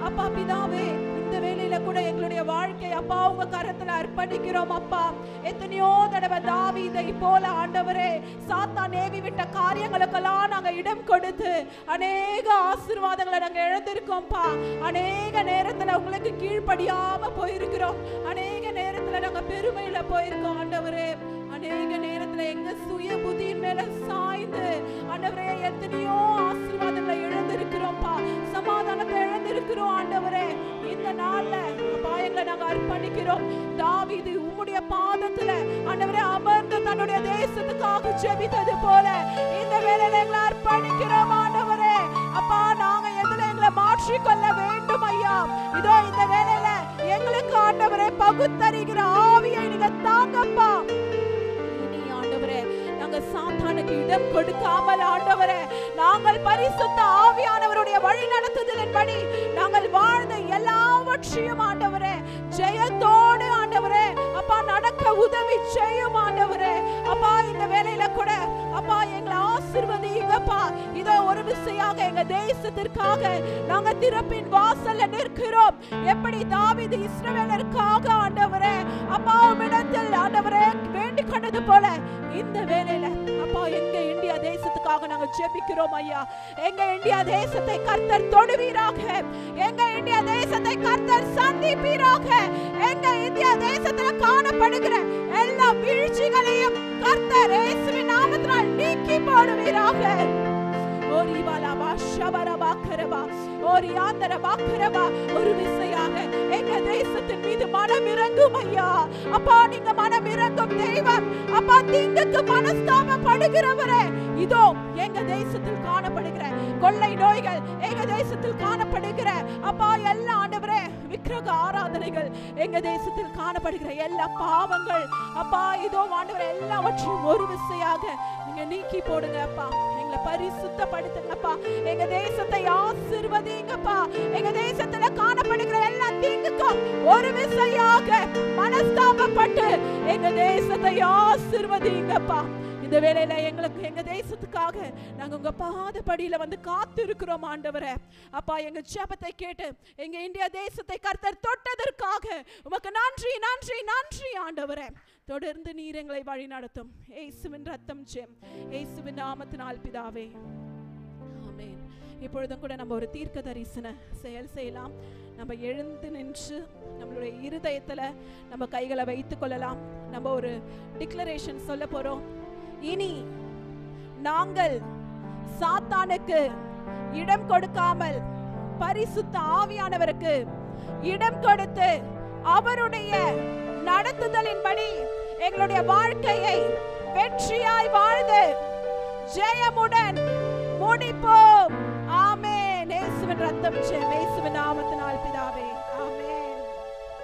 அப்பா பிதாவே, இந்த வேளையில கூட எங்களுடைய வாழ்க்கை அப்பா உங்க கரத்துல அர்ப்பணிக்கிறோம். அப்பா எத்தனையோ தடவை தாவீதை போல ஆண்டவரே சாத்தான் ஏவி விட்ட காரியங்களுக்கெல்லாம் நாங்க இடம் கொடுத்து அநேக ஆசீர்வாதங்களை நாங்க இழந்திருக்கோம்ப்பா. அநேக நேரத்துல உங்களுக்கு கீழ்ப்படியாம போயிருக்கிறோம். அநேக நேரத்துல நாங்க பெருமையில போயிருக்கோம் ஆண்டவரே. அநேக நேரத்துல எங்க சுய புத்தியின் மேல சாய்ந்து ஆண்டவரே எத்தனையோ ஆசீர்வாதங்களை இழந்திருக்கிறோம்ப்பா, சமாதானத்தை இழந்திருக்கிறோம் ஆண்டவரே. இந்த நாள்ல பாயங்களை நாங்க அர்ப்பணிக்கிறோம். தாவீது உம்முடைய பாதத்துல ஆண்டவரே அமர்ந்து தன்னுடைய தேசத்துக்காக ஜெபித்தது போல இந்த வேளையில எங்களை அர்ப்பணிக்கிறோம் ஆண்டவரே. அப்பா நாங்க எதுல எங்களை மாற்ற மாற்றிக்கொள்ள வேண்டும் ஐயா. இதோ இந்த வேளையில எங்களுக்கு ஆண்டவரே பகுத்தறிகிற ஆவியை நீங்க தாங்கப்பா. இனி ஆண்டவரே நாங்க சாத்தானுக்கு இடம் கொடுக்காமல் ஆண்டவரே நாங்கள் பரிசுத்த ஆவியானவருடைய வழி நடத்துதலின்படி நாங்கள் வாழ்ந்த எல்லாவற்றையும் ஆண்டவரே ஜெயத்தோடு ஆண்டவரே அப்பா நடக்க உதவி செய்யும் ஆண்டவரே. அப்பா இந்த வேளையில கூட அப்பா எங்களை ஆசீர்வதிங்கப்பா. இதோ ஒரு விசையாக எங்க தேசத்திற்காக நாங்க திறப்பின் வாசல்ல நிற்கிறோம். எப்படி தாவீது இஸ்ரவேலருக்காக ஆண்டவரே அப்பா உம்மிடத்தில் ஆண்டவரே வேண்டிக் கொண்டது போல இந்த வேளையில அப்பா எங்க இந்தியா தேசத்துக்காக நாங்க ஜெபிக்கிறோம் ஐயா. எங்க இந்தியா தேசத்தை கர்த்தர் தொடுவீராக. எங்க இந்தியா தேசத்தை கர்த்தர் சந்திப்பீராக. எங்க இந்தியா தேசத்துல காணப்படுகிற எல்லா வீழ்ச்சிகளையும் கர்த்தர் இயேசுவின் நாமத்தினால் நீக்கி போடுவீராக. ஒரு விசையாக எங்க தேசத்தின் மீது மனம் இறங்கும் ஐயா. அப்பா நீங்க மனம் இறங்கும் தெய்வம். அப்பா தீங்குக்கு மனஸ்தாபப்படுகிறவரே இதோ எங்க தேசத்தில் காணப்படுகிற கொள்ளை நோய்கள், எங்க தேசத்தில் காணப்படுகிற அப்பா எல்லா ஆண்டவரே விக்கிரக ஆராதனைகள், எங்க தேசத்தில் காணப்படுகிற எல்லா பாவங்கள் அப்பா இதோ ஆண்டவரே எல்லாவற்றையும் ஒரு விசையாக நீங்க நீக்கி போடுங்க அப்பா. எங்களை பரிசுத்தப்படுத்துங்கப்பா. எங்க தேசத்தை ஆசீர்வதிங்கப்பா. எங்க தேசத்துல காணப்படுகிற எல்லா தீங்குக்கும் ஒரு விசையாக மனஸ்தாபப்பட்டு எங்க தேசத்தை ஆசீர்வதிங்கப்பா. இந்த வேளையில எங்களுக்கு எங்க தேசத்துக்காக நாங்க உங்க பாதப்படியில வந்து காத்து இருக்கிறோம் ஆண்டவரே. அப்பா எங்க ஜெபத்தை கேட்டு எங்க இந்தியா தேசத்தை கர்த்தர் தொட்டதற்காக உமக்கு நன்றி நன்றி நன்றி ஆண்டவரே. தொடர்ந்து நீர் எங்களை வழி நடத்தும். இயேசுவின் ரத்தம் ஜெயம், இயேசுவின் நாமத்தினால் பிதாவே, ஆமென். இப்பொழுதும் கூட நம்ம ஒரு தீர்க்க தரிசன செயல் செய்யலாம். நம்ம எழுந்து நின்று நம்மளுடைய இருதயத்துல நம்ம கைகளை வைத்துக் கொள்ளலாம். நம்ம ஒரு டிக்ளரேஷன் சொல்ல போறோம். இனி நாங்கள் சாத்தானுக்கு இடம் கொடுக்காமல் பரிசுத்த ஆவியானவருக்கு இடம் கொடுத்து அவருடைய நடத்துதலின்படி எங்களுடைய வாழ்க்கையை வெற்றியாய் வாழ்ந்து ஜெயமுடன் முடிப்போம். ஆமென். இயேசுவின் ரத்தம் ஜெயம், இயேசுவின் நாமத்தினால் பிதாவே.